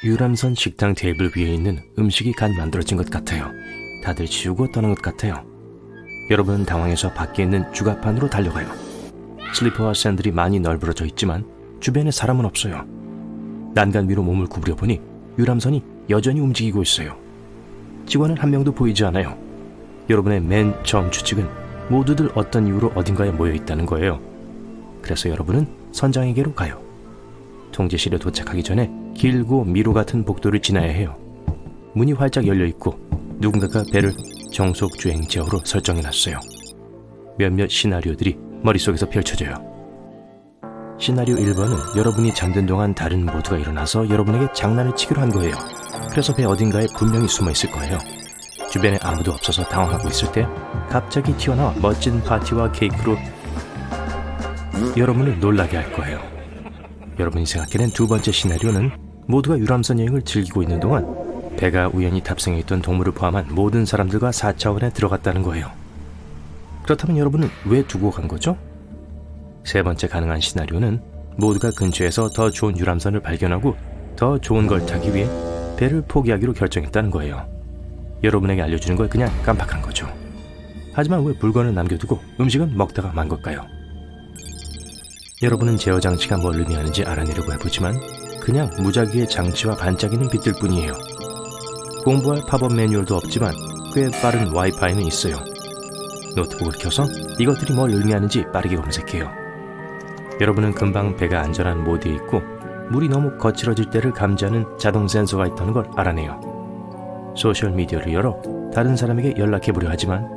유람선 식당 테이블 위에 있는 음식이 간 만들어진 것 같아요. 다들 치우고 떠난 것 같아요. 여러분은 당황해서 밖에 있는 주가판으로 달려가요. 슬리퍼와 샌들이 많이 널브러져 있지만 주변에 사람은 없어요. 난간 위로 몸을 구부려 보니 유람선이 여전히 움직이고 있어요. 직원은 한 명도 보이지 않아요. 여러분의 맨 처음 추측은 모두들 어떤 이유로 어딘가에 모여 있다는 거예요. 그래서 여러분은 선장에게로 가요. 통제실에 도착하기 전에 길고 미로 같은 복도를 지나야 해요. 문이 활짝 열려 있고 누군가가 배를 정속 주행 제어로 설정해놨어요. 몇몇 시나리오들이 머릿속에서 펼쳐져요. 시나리오 1번은 여러분이 잠든 동안 다른 모두가 일어나서 여러분에게 장난을 치기로 한 거예요. 그래서 배 어딘가에 분명히 숨어 있을 거예요. 주변에 아무도 없어서 당황하고 있을 때 갑자기 튀어나와 멋진 파티와 케이크로 여러분을 놀라게 할 거예요. 여러분이 생각해낸 두 번째 시나리오는 모두가 유람선 여행을 즐기고 있는 동안 배가 우연히 탑승해 있던 동물을 포함한 모든 사람들과 4차원에 들어갔다는 거예요. 그렇다면 여러분은 왜 두고 간 거죠? 세 번째 가능한 시나리오는 모두가 근처에서 더 좋은 유람선을 발견하고 더 좋은 걸 타기 위해 배를 포기하기로 결정했다는 거예요. 여러분에게 알려주는 걸 그냥 깜빡한 거죠. 하지만 왜 물건을 남겨두고 음식은 먹다가 만 걸까요? 여러분은 제어 장치가 뭘 의미하는지 알아내려고 해보지만 그냥 무작위의 장치와 반짝이는 빛들 뿐이에요. 공부할 팝업 매뉴얼도 없지만 꽤 빠른 와이파이는 있어요. 노트북을 켜서 이것들이 뭘 의미하는지 빠르게 검색해요. 여러분은 금방 배가 안전한 모드에 있고 물이 너무 거칠어질 때를 감지하는 자동 센서가 있다는 걸 알아내요. 소셜미디어를 열어 다른 사람에게 연락해보려 하지만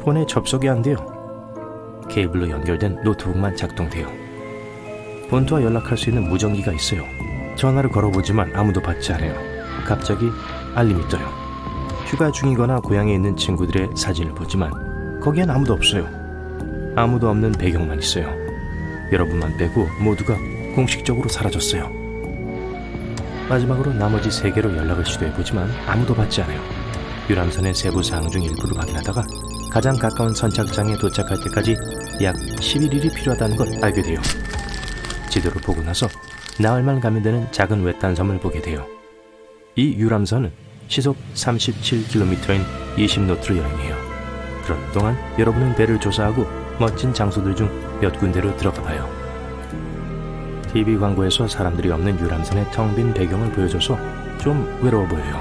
폰에 접속이 안 돼요. 케이블로 연결된 노트북만 작동돼요. 본토와 연락할 수 있는 무전기가 있어요. 전화를 걸어보지만 아무도 받지 않아요. 갑자기 알림이 떠요. 휴가 중이거나 고향에 있는 친구들의 사진을 보지만 거기엔 아무도 없어요. 아무도 없는 배경만 있어요. 여러분만 빼고 모두가 공식적으로 사라졌어요. 마지막으로 나머지 3개로 연락을 시도해보지만 아무도 받지 않아요. 유람선의 세부 사항 중 일부를 확인하다가 가장 가까운 선착장에 도착할 때까지 약 11일이 필요하다는 걸 알게 돼요. 지도를 보고 나서 나흘만 가면 되는 작은 외딴 섬을 보게 돼요. 이 유람선은 시속 37km인 20노트로 여행해요. 그런 동안 여러분은 배를 조사하고 멋진 장소들 중 몇 군데로 들어가 봐요. TV 광고에서 사람들이 없는 유람선의 텅 빈 배경을 보여줘서 좀 외로워 보여요.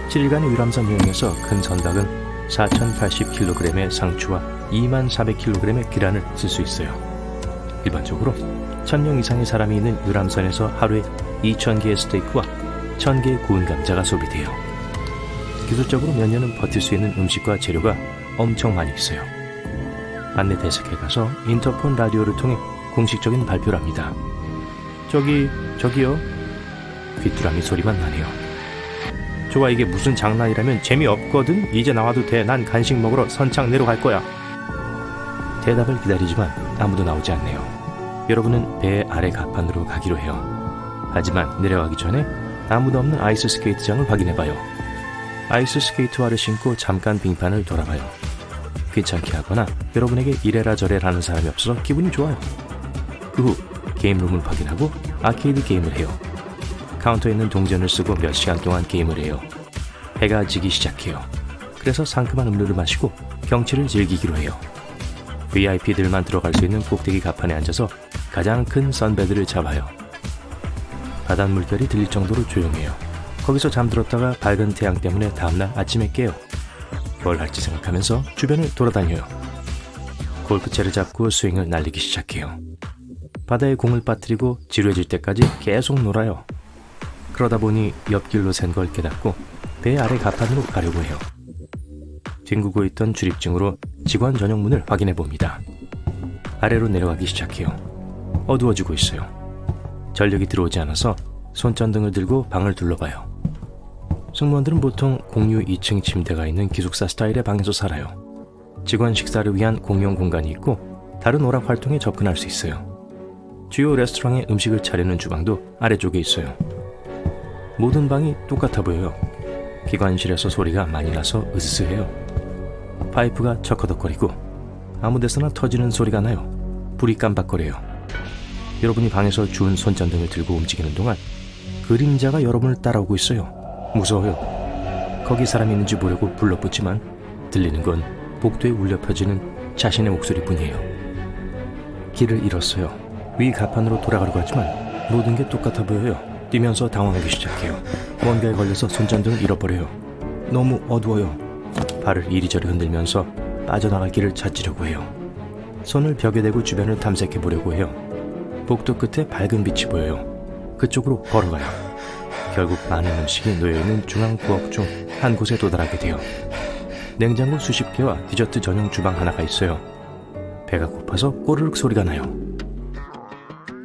7일간의 유람선 여행에서 큰 선박은 4,080kg의 상추와 24,000kg의 계란을 쓸 수 있어요. 일반적으로 1,000명 이상의 사람이 있는 유람선에서 하루에 2,000개의 스테이크와 1,000개의 구운 감자가 소비돼요. 기술적으로 몇 년은 버틸 수 있는 음식과 재료가 엄청 많이 있어요. 안내 대색에 가서 인터폰 라디오를 통해 공식적인 발표를 합니다. 저기요. 귀뚜라미 소리만 나네요. 좋아, 이게 무슨 장난이라면 재미없거든? 이제 나와도 돼. 난 간식 먹으러 선착 내려갈 거야. 대답을 기다리지만 아무도 나오지 않네요. 여러분은 배 아래 가판으로 가기로 해요. 하지만 내려가기 전에 아무도 없는 아이스 스케이트장을 확인해봐요. 아이스 스케이트화를 신고 잠깐 빙판을 돌아봐요. 귀찮게 하거나 여러분에게 이래라 저래라 하는 사람이 없어서 기분이 좋아요. 그 후 게임룸을 확인하고 아케이드 게임을 해요. 카운터에 있는 동전을 쓰고 몇 시간 동안 게임을 해요. 해가 지기 시작해요. 그래서 상큼한 음료를 마시고 경치를 즐기기로 해요. VIP들만 들어갈 수 있는 꼭대기 가판에 앉아서 가장 큰 선베드를 잡아요. 바닷물결이 들릴 정도로 조용해요. 거기서 잠들었다가 밝은 태양 때문에 다음날 아침에 깨요. 뭘 할지 생각하면서 주변을 돌아다녀요. 골프채를 잡고 스윙을 날리기 시작해요. 바다에 공을 빠뜨리고 지루해질 때까지 계속 놀아요. 그러다 보니 옆길로 샌 걸 깨닫고 배 아래 가판으로 가려고 해요. 뒹구고 있던 출입증으로 직원 전용 문을 확인해 봅니다. 아래로 내려가기 시작해요. 어두워지고 있어요. 전력이 들어오지 않아서 손전등을 들고 방을 둘러봐요. 승무원들은 보통 공유 2층 침대가 있는 기숙사 스타일의 방에서 살아요. 직원 식사를 위한 공용 공간이 있고 다른 오락 활동에 접근할 수 있어요. 주요 레스토랑에 음식을 차리는 주방도 아래쪽에 있어요. 모든 방이 똑같아 보여요. 기관실에서 소리가 많이 나서 으스스해요. 파이프가 척허덕거리고 아무 데서나 터지는 소리가 나요. 불이 깜박거려요. 여러분이 방에서 주운 손전등을 들고 움직이는 동안 그 그림자가 여러분을 따라오고 있어요. 무서워요. 거기 사람이 있는지 보려고 불러붙지만 들리는 건 복도에 울려 퍼지는 자신의 목소리뿐이에요. 길을 잃었어요. 위 가판으로 돌아가려고 하지만 모든 게 똑같아 보여요. 뛰면서 당황하기 시작해요. 뭔가에 걸려서 손전등을 잃어버려요. 너무 어두워요. 발을 이리저리 흔들면서 빠져나갈 길을 찾으려고 해요. 손을 벽에 대고 주변을 탐색해 보려고 해요. 복도 끝에 밝은 빛이 보여요. 그쪽으로 걸어가요. 결국 많은 음식이 놓여있는 중앙 부엌 중 한 곳에 도달하게 돼요. 냉장고 수십 개와 디저트 전용 주방 하나가 있어요. 배가 고파서 꼬르륵 소리가 나요.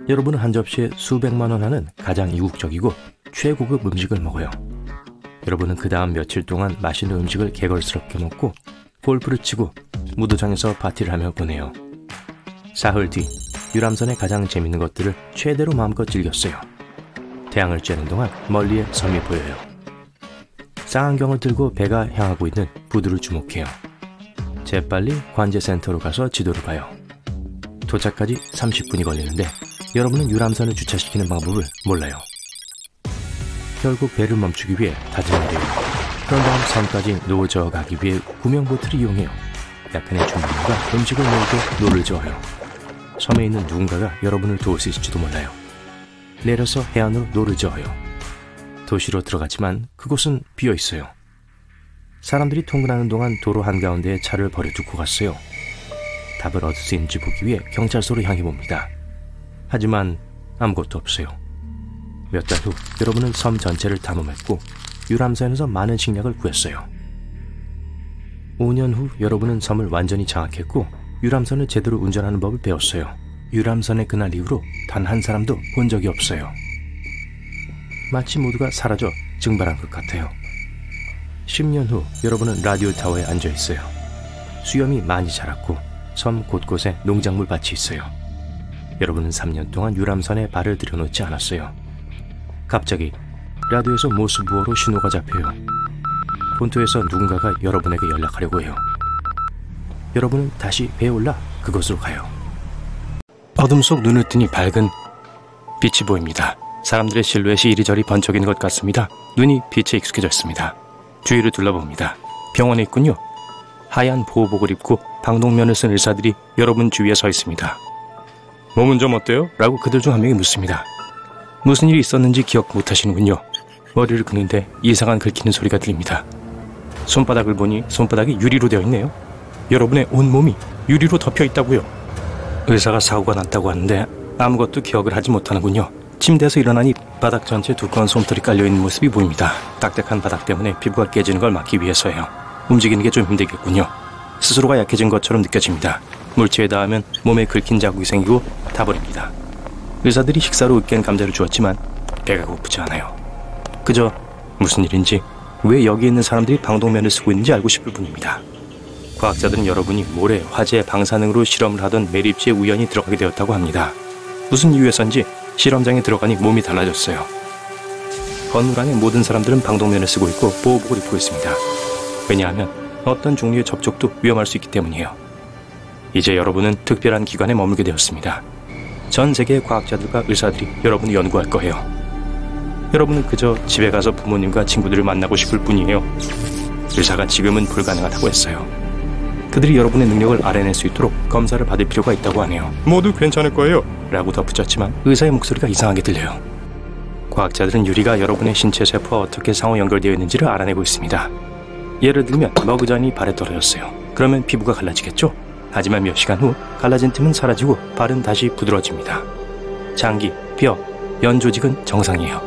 여러분은 한 접시에 수백만 원 하는 가장 이국적이고 최고급 음식을 먹어요. 여러분은 그 다음 며칠 동안 맛있는 음식을 개걸스럽게 먹고 골프를 치고 무도장에서 파티를 하며 보내요. 사흘 뒤 유람선의 가장 재밌는 것들을 최대로 마음껏 즐겼어요. 태양을 쬐는 동안 멀리에 섬이 보여요. 쌍안경을 들고 배가 향하고 있는 부두를 주목해요. 재빨리 관제센터로 가서 지도를 봐요. 도착까지 30분이 걸리는데 여러분은 유람선을 주차시키는 방법을 몰라요. 결국 배를 멈추기 위해 다짐을 해요. 그런 다음 섬까지 노저 가기 위해 구명보트를 이용해요. 약간의 준비물과 음식을 모으고 노를 저어요. 섬에 있는 누군가가 여러분을 도울 수 있을지도 몰라요. 내려서 해안으로 노를 저어요. 도시로 들어갔지만 그곳은 비어있어요. 사람들이 통근하는 동안 도로 한가운데에 차를 버려두고 갔어요. 답을 얻을 수 있는지 보기 위해 경찰서로 향해 봅니다. 하지만 아무것도 없어요. 몇 달 후 여러분은 섬 전체를 탐험했고 유람선에서 많은 식량을 구했어요. 5년 후 여러분은 섬을 완전히 장악했고 유람선을 제대로 운전하는 법을 배웠어요. 유람선의 그날 이후로 단 한 사람도 본 적이 없어요. 마치 모두가 사라져 증발한 것 같아요. 10년 후 여러분은 라디오 타워에 앉아 있어요. 수염이 많이 자랐고 섬 곳곳에 농작물 밭이 있어요. 여러분은 3년 동안 유람선에 발을 들여놓지 않았어요. 갑자기 라디오에서 모스부호로 신호가 잡혀요. 본토에서 누군가가 여러분에게 연락하려고 해요. 여러분은 다시 배에 올라 그곳으로 가요. 어둠 속 눈을 뜨니 밝은 빛이 보입니다. 사람들의 실루엣이 이리저리 번쩍이는 것 같습니다. 눈이 빛에 익숙해졌습니다. 주위를 둘러봅니다. 병원에 있군요. 하얀 보호복을 입고 방독면을 쓴 의사들이 여러분 주위에 서 있습니다. 몸은 좀 어때요? 라고 그들 중 한 명이 묻습니다. 무슨 일이 있었는지 기억 못하시는군요. 머리를 그는데 이상한 긁히는 소리가 들립니다. 손바닥을 보니 손바닥이 유리로 되어 있네요. 여러분의 온몸이 유리로 덮여 있다고요. 의사가 사고가 났다고 하는데 아무것도 기억을 하지 못하는군요. 침대에서 일어나니 바닥 전체에 두꺼운 솜털이 깔려있는 모습이 보입니다. 딱딱한 바닥 때문에 피부가 깨지는 걸 막기 위해서예요. 움직이는 게 좀 힘들겠군요. 스스로가 약해진 것처럼 느껴집니다. 물체에 닿으면 몸에 긁힌 자국이 생기고 타버립니다. 의사들이 식사로 으깬 감자를 주었지만 배가 고프지 않아요. 그저 무슨 일인지 왜 여기 있는 사람들이 방독면을 쓰고 있는지 알고 싶을 뿐입니다. 과학자들은 여러분이 모래, 화재, 방사능으로 실험을 하던 매립지에 우연히 들어가게 되었다고 합니다. 무슨 이유에선지 실험장에 들어가니 몸이 달라졌어요. 건물 안의 모든 사람들은 방독면을 쓰고 있고 보호복을 입고 있습니다. 왜냐하면 어떤 종류의 접촉도 위험할 수 있기 때문이에요. 이제 여러분은 특별한 기관에 머물게 되었습니다. 전 세계의 과학자들과 의사들이 여러분을 연구할 거예요. 여러분은 그저 집에 가서 부모님과 친구들을 만나고 싶을 뿐이에요. 의사가 지금은 불가능하다고 했어요. 그들이 여러분의 능력을 알아낼 수 있도록 검사를 받을 필요가 있다고 하네요. 모두 괜찮을 거예요 라고 덧붙였지만 의사의 목소리가 이상하게 들려요. 과학자들은 유리가 여러분의 신체 세포와 어떻게 상호 연결되어 있는지를 알아내고 있습니다. 예를 들면 머그잔이 발에 떨어졌어요. 그러면 피부가 갈라지겠죠? 하지만 몇 시간 후 갈라진 틈은 사라지고 발은 다시 부드러워집니다. 장기, 뼈, 연 조직은 정상이에요.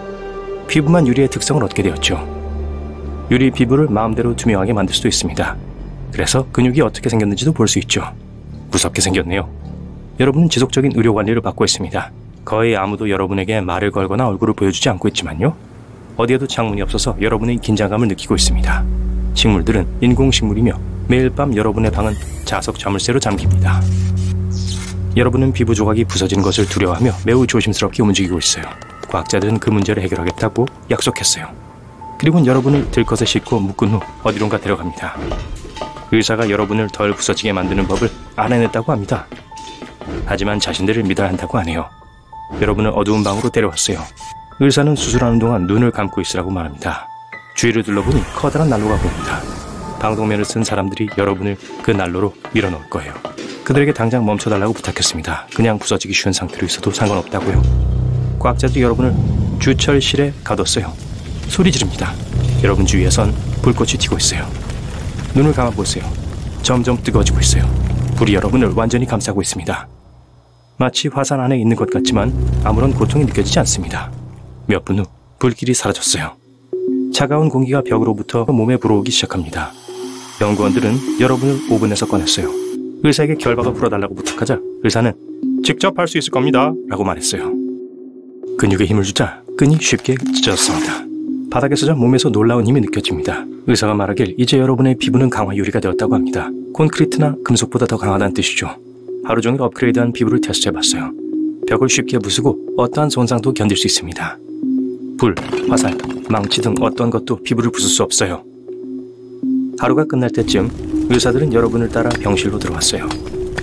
피부만 유리의 특성을 얻게 되었죠. 유리 피부를 마음대로 투명하게 만들 수도 있습니다. 그래서 근육이 어떻게 생겼는지도 볼 수 있죠. 무섭게 생겼네요. 여러분은 지속적인 의료 관리를 받고 있습니다. 거의 아무도 여러분에게 말을 걸거나 얼굴을 보여주지 않고 있지만요. 어디에도 창문이 없어서 여러분의 긴장감을 느끼고 있습니다. 식물들은 인공식물이며 매일 밤 여러분의 방은 자석 자물쇠로 잠깁니다. 여러분은 피부 조각이 부서지는 것을 두려워하며 매우 조심스럽게 움직이고 있어요. 과학자들은 그 문제를 해결하겠다고 약속했어요. 그리고는 여러분을 들것에 싣고 묶은 후 어디론가 데려갑니다. 의사가 여러분을 덜 부서지게 만드는 법을 알아냈다고 합니다. 하지만 자신들을 믿어야 한다고 하네요. 여러분을 어두운 방으로 데려왔어요. 의사는 수술하는 동안 눈을 감고 있으라고 말합니다. 주위를 둘러보니 커다란 난로가 보입니다. 방독면을 쓴 사람들이 여러분을 그 난로로 밀어넣을 거예요. 그들에게 당장 멈춰달라고 부탁했습니다. 그냥 부서지기 쉬운 상태로 있어도 상관없다고요. 과학자들이 여러분을 주철실에 가뒀어요. 소리 지릅니다. 여러분 주위에선 불꽃이 튀고 있어요. 눈을 감아보세요. 점점 뜨거워지고 있어요. 불이 여러분을 완전히 감싸고 있습니다. 마치 화산 안에 있는 것 같지만 아무런 고통이 느껴지지 않습니다. 몇 분 후 불길이 사라졌어요. 차가운 공기가 벽으로부터 몸에 불어오기 시작합니다. 연구원들은 여러분을 오븐에서 꺼냈어요. 의사에게 결박을 풀어달라고 부탁하자 의사는 직접 할 수 있을 겁니다 라고 말했어요. 근육에 힘을 주자 끈이 쉽게 찢어졌습니다. 바닥에서 몸에서 놀라운 힘이 느껴집니다. 의사가 말하길 이제 여러분의 피부는 강화 유리가 되었다고 합니다. 콘크리트나 금속보다 더 강하다는 뜻이죠. 하루 종일 업그레이드한 피부를 테스트해봤어요. 벽을 쉽게 부수고 어떠한 손상도 견딜 수 있습니다. 불, 화살, 망치 등 어떤 것도 피부를 부술 수 없어요. 하루가 끝날 때쯤 의사들은 여러분을 따라 병실로 들어왔어요.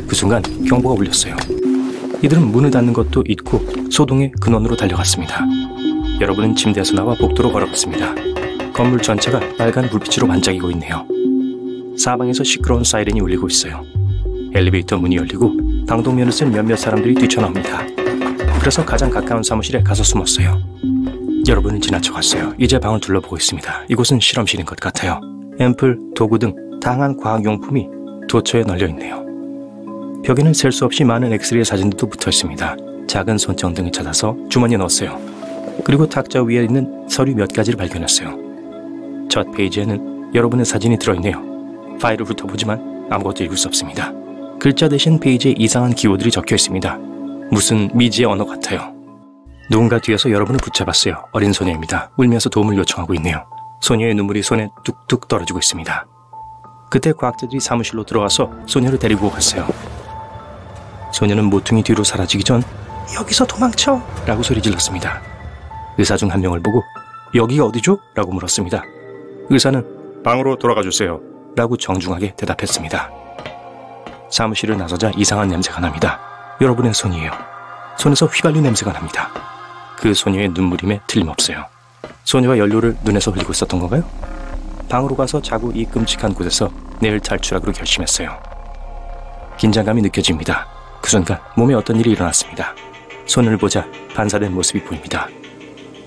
그 순간 경보가 울렸어요. 이들은 문을 닫는 것도 잊고 소동의 근원으로 달려갔습니다. 여러분은 침대에서 나와 복도로 걸어갔습니다. 건물 전체가 빨간 불빛으로 반짝이고 있네요. 사방에서 시끄러운 사이렌이 울리고 있어요. 엘리베이터 문이 열리고 방독면을 쓴 몇몇 사람들이 뛰쳐나옵니다. 그래서 가장 가까운 사무실에 가서 숨었어요. 여러분은 지나쳐갔어요. 이제 방을 둘러보고 있습니다. 이곳은 실험실인 것 같아요. 앰플, 도구 등 다양한 과학용품이 도처에 널려있네요. 벽에는 셀 수 없이 많은 엑스레이 사진들도 붙어 있습니다. 작은 손전등을 찾아서 주머니에 넣었어요. 그리고 탁자 위에 있는 서류 몇 가지를 발견했어요. 첫 페이지에는 여러분의 사진이 들어있네요. 파일을 훑어보지만 아무것도 읽을 수 없습니다. 글자 대신 페이지에 이상한 기호들이 적혀 있습니다. 무슨 미지의 언어 같아요. 누군가 뒤에서 여러분을 붙잡았어요. 어린 소녀입니다. 울면서 도움을 요청하고 있네요. 소녀의 눈물이 손에 뚝뚝 떨어지고 있습니다. 그때 과학자들이 사무실로 들어와서 소녀를 데리고 갔어요. 소녀는 모퉁이 뒤로 사라지기 전 여기서 도망쳐! 라고 소리 질렀습니다. 의사 중 한 명을 보고 여기가 어디죠? 라고 물었습니다. 의사는 방으로 돌아가 주세요 라고 정중하게 대답했습니다. 사무실을 나서자 이상한 냄새가 납니다. 여러분의 손이에요. 손에서 휘발유 냄새가 납니다. 그 소녀의 눈물임에 틀림없어요. 소녀가 연료를 눈에서 흘리고 있었던 건가요? 방으로 가서 자고 이 끔찍한 곳에서 내일 탈출하기로 결심했어요. 긴장감이 느껴집니다. 그 순간 몸에 어떤 일이 일어났습니다. 손을 보자 반사된 모습이 보입니다.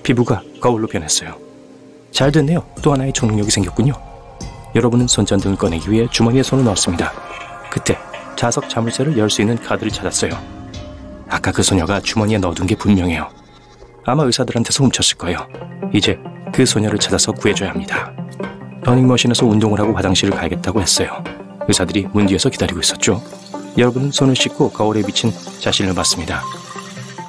피부가 거울로 변했어요. 잘 됐네요. 또 하나의 초능력이 생겼군요. 여러분은 손전등을 꺼내기 위해 주머니에 손을 넣었습니다. 그때 자석 자물쇠를 열 수 있는 카드를 찾았어요. 아까 그 소녀가 주머니에 넣어둔 게 분명해요. 아마 의사들한테서 훔쳤을 거예요. 이제 그 소녀를 찾아서 구해줘야 합니다. 러닝머신에서 운동을 하고 화장실을 가야겠다고 했어요. 의사들이 문 뒤에서 기다리고 있었죠. 여러분은 손을 씻고 거울에 비친 자신을 봤습니다.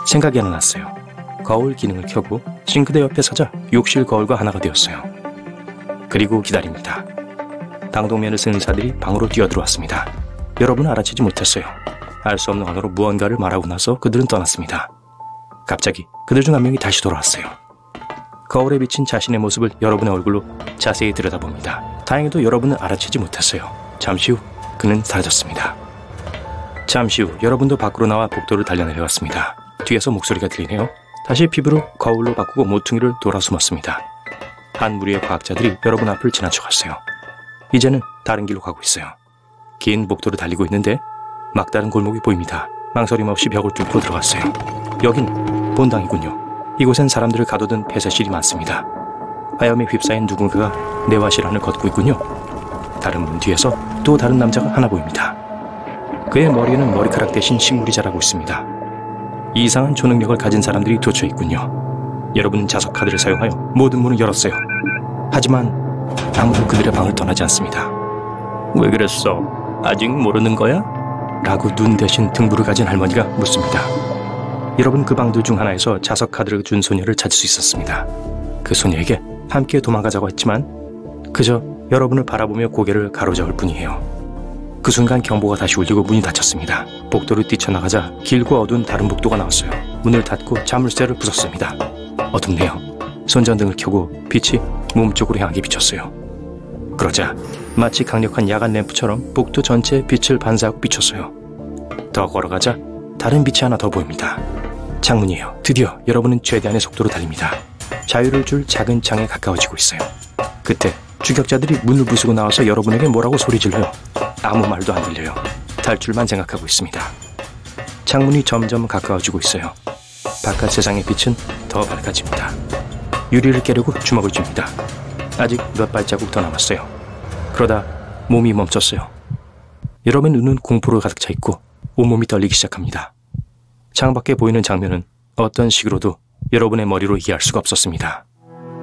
생각이 하나 났어요. 거울 기능을 켜고 싱크대 옆에 서자 욕실 거울과 하나가 되었어요. 그리고 기다립니다. 방독면을 쓴 의사들이 방으로 뛰어들어왔습니다. 여러분은 알아채지 못했어요. 알 수 없는 언어로 무언가를 말하고 나서 그들은 떠났습니다. 갑자기 그들 중 한 명이 다시 돌아왔어요. 거울에 비친 자신의 모습을 여러분의 얼굴로 자세히 들여다봅니다. 다행히도 여러분은 알아채지 못했어요. 잠시 후 그는 사라졌습니다. 잠시 후 여러분도 밖으로 나와 복도를 달려내려갔습니다. 뒤에서 목소리가 들리네요. 다시 피부를 거울로 바꾸고 모퉁이를 돌아 숨었습니다. 한 무리의 과학자들이 여러분 앞을 지나쳐갔어요. 이제는 다른 길로 가고 있어요. 긴 복도를 달리고 있는데 막다른 골목이 보입니다. 망설임 없이 벽을 뚫고 들어갔어요. 여긴 본당이군요. 이곳엔 사람들을 가둬둔 폐쇄실이 많습니다. 화염에 휩싸인 누군가가 내화실 안을 걷고 있군요. 다른 문 뒤에서 또 다른 남자가 하나 보입니다. 그의 머리에는 머리카락 대신 식물이 자라고 있습니다. 이상한 초능력을 가진 사람들이 도처에 있군요. 여러분은 자석 카드를 사용하여 모든 문을 열었어요. 하지만 아무도 그들의 방을 떠나지 않습니다. 왜 그랬어? 아직 모르는 거야? 라고 눈 대신 등불을 가진 할머니가 묻습니다. 여러분 그 방들 중 하나에서 자석 카드를 준 소녀를 찾을 수 있었습니다. 그 소녀에게 함께 도망가자고 했지만 그저 여러분을 바라보며 고개를 가로저을 뿐이에요. 그 순간 경보가 다시 울리고 문이 닫혔습니다. 복도를 뛰쳐나가자 길고 어두운 다른 복도가 나왔어요. 문을 닫고 자물쇠를 부쉈습니다. 어둡네요. 손전등을 켜고 빛이 몸쪽으로 향하게 비쳤어요. 그러자 마치 강력한 야간 램프처럼 복도 전체에 빛을 반사하고 비쳤어요. 더 걸어가자 다른 빛이 하나 더 보입니다. 창문이에요. 드디어 여러분은 최대한의 속도로 달립니다. 자유를 줄 작은 창에 가까워지고 있어요. 그때 추격자들이 문을 부수고 나와서 여러분에게 뭐라고 소리질러요. 아무 말도 안 들려요. 탈출만 생각하고 있습니다. 창문이 점점 가까워지고 있어요. 바깥 세상의 빛은 더 밝아집니다. 유리를 깨려고 주먹을 쥡니다. 아직 몇 발자국 더 남았어요. 그러다 몸이 멈췄어요. 여러분의 눈은 공포로 가득 차 있고 온몸이 떨리기 시작합니다. 창밖에 보이는 장면은 어떤 식으로도 여러분의 머리로 이해할 수가 없었습니다.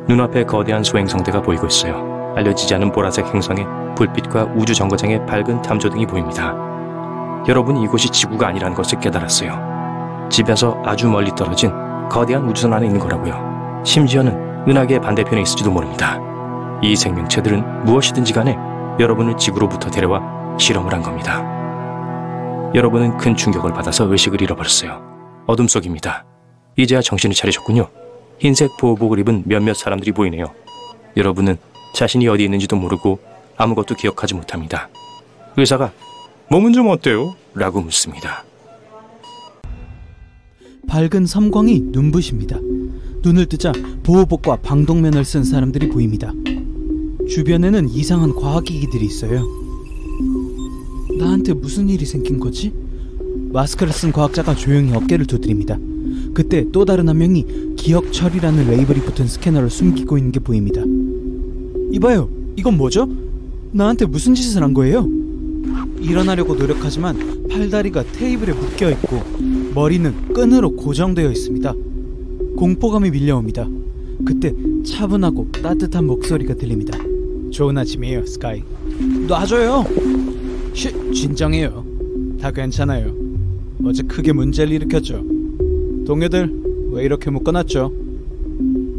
눈앞에 거대한 소행성대가 보이고 있어요. 알려지지 않은 보라색 행성에 불빛과 우주정거장의 밝은 탐조등이 보입니다. 여러분이 이곳이 지구가 아니라는 것을 깨달았어요. 집에서 아주 멀리 떨어진 거대한 우주선 안에 있는 거라고요. 심지어는 은하계의 반대편에 있을지도 모릅니다. 이 생명체들은 무엇이든지 간에 여러분을 지구로부터 데려와 실험을 한 겁니다. 여러분은 큰 충격을 받아서 의식을 잃어버렸어요. 어둠 속입니다. 이제야 정신을 차리셨군요. 흰색 보호복을 입은 몇몇 사람들이 보이네요. 여러분은 자신이 어디 있는지도 모르고 아무것도 기억하지 못합니다. 의사가 몸은 좀 어때요? 라고 묻습니다. 밝은 섬광이 눈부십니다. 눈을 뜨자 보호복과 방독면을 쓴 사람들이 보입니다. 주변에는 이상한 과학기기들이 있어요. 나한테 무슨 일이 생긴 거지? 마스크를 쓴 과학자가 조용히 어깨를 두드립니다. 그때 또 다른 한 명이 기억처리라는 레이블이 붙은 스캐너를 숨기고 있는 게 보입니다. 이봐요, 이건 뭐죠? 나한테 무슨 짓을 한 거예요? 일어나려고 노력하지만 팔다리가 테이블에 묶여있고 머리는 끈으로 고정되어 있습니다. 공포감이 밀려옵니다. 그때 차분하고 따뜻한 목소리가 들립니다. 좋은 아침이에요, 스카이. 놔줘요. 진정해요. 다 괜찮아요. 어제 크게 문제를 일으켰죠. 동료들, 왜 이렇게 묶어놨죠?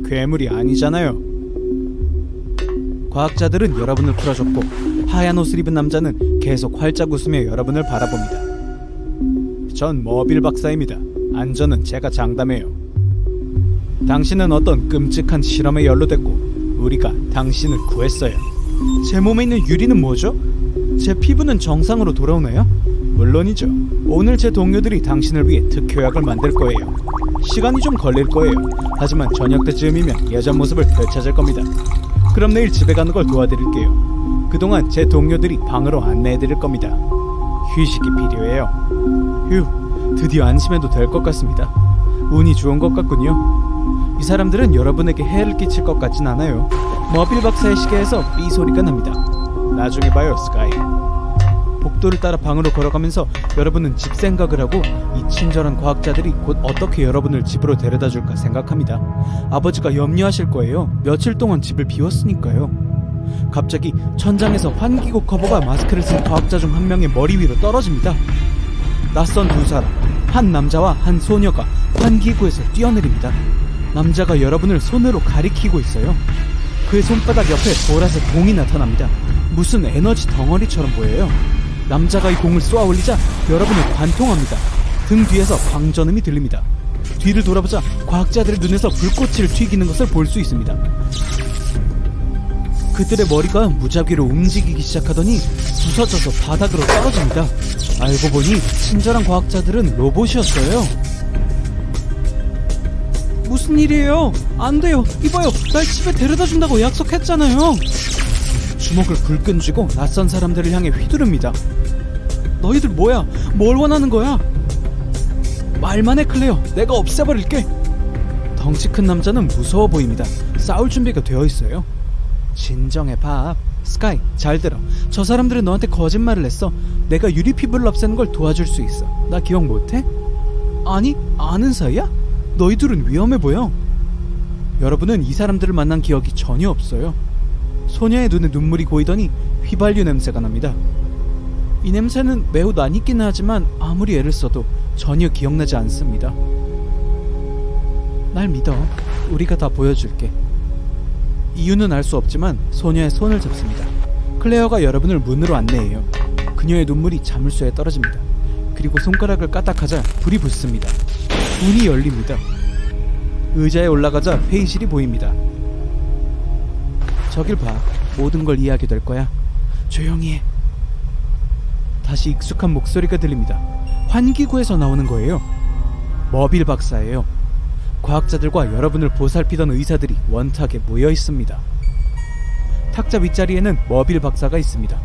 괴물이 아니잖아요. 과학자들은 여러분을 풀어줬고 하얀 옷을 입은 남자는 계속 활짝 웃으며 여러분을 바라봅니다. 전 머빌 박사입니다. 안전은 제가 장담해요. 당신은 어떤 끔찍한 실험에 연루됐고 우리가 당신을 구했어요. 제 몸에 있는 유리는 뭐죠? 제 피부는 정상으로 돌아오나요? 물론이죠. 오늘 제 동료들이 당신을 위해 특효약을 만들 거예요. 시간이 좀 걸릴 거예요. 하지만 저녁 때쯤이면 예전 모습을 되찾을 겁니다. 그럼 내일 집에 가는 걸 도와드릴게요. 그동안 제 동료들이 방으로 안내해드릴 겁니다. 휴식이 필요해요. 휴, 드디어 안심해도 될 것 같습니다. 운이 좋은 것 같군요. 이 사람들은 여러분에게 해를 끼칠 것 같진 않아요. 머빌 박사의 시계에서 삐 소리가 납니다. 나중에 봐요, 스카이. 복도를 따라 방으로 걸어가면서 여러분은 집 생각을 하고 이 친절한 과학자들이 곧 어떻게 여러분을 집으로 데려다 줄까 생각합니다. 아버지가 염려하실 거예요. 며칠 동안 집을 비웠으니까요. 갑자기 천장에서 환기구 커버가 마스크를 쓴 과학자 중 한 명의 머리 위로 떨어집니다. 낯선 두 사람, 한 남자와 한 소녀가 환기구에서 뛰어내립니다. 남자가 여러분을 손으로 가리키고 있어요. 그의 손바닥 옆에 보라색 공이 나타납니다. 무슨 에너지 덩어리처럼 보여요. 남자가 이 공을 쏘아 올리자 여러분을 관통합니다. 등 뒤에서 방전음이 들립니다. 뒤를 돌아보자 과학자들의 눈에서 불꽃을 튀기는 것을 볼 수 있습니다. 그들의 머리가 무작위로 움직이기 시작하더니 부서져서 바닥으로 떨어집니다. 알고 보니 친절한 과학자들은 로봇이었어요. 무슨 일이에요? 안 돼요. 이봐요. 날 집에 데려다 준다고 약속했잖아요. 주먹을 불끈 쥐고 낯선 사람들을 향해 휘두릅니다. 너희들 뭐야? 뭘 원하는 거야? 말만 해, 클레어. 내가 없애버릴게. 덩치 큰 남자는 무서워 보입니다. 싸울 준비가 되어 있어요. 진정해, 밥. 스카이, 잘 들어. 저 사람들은 너한테 거짓말을 했어. 내가 유리 피부를 없애는 걸 도와줄 수 있어. 나 기억 못해? 아니, 아는 사이야? 너희들은 위험해 보여. 여러분은 이 사람들을 만난 기억이 전혀 없어요. 소녀의 눈에 눈물이 고이더니 휘발유 냄새가 납니다. 이 냄새는 매우 낯익기는 하지만 아무리 애를 써도 전혀 기억나지 않습니다. 날 믿어. 우리가 다 보여줄게. 이유는 알 수 없지만 소녀의 손을 잡습니다. 클레어가 여러분을 문으로 안내해요. 그녀의 눈물이 자물쇠에 떨어집니다. 그리고 손가락을 까딱하자 불이 붙습니다. 문이 열립니다. 의자에 올라가자 회의실이 보입니다. 저길 봐. 모든 걸 이해하게 될 거야. 조용히 해. 다시 익숙한 목소리가 들립니다. 환기구에서 나오는 거예요. 머빌 박사예요. 과학자들과 여러분을 보살피던 의사들이 원탁에 모여 있습니다. 탁자 윗자리에는 머빌 박사가 있습니다.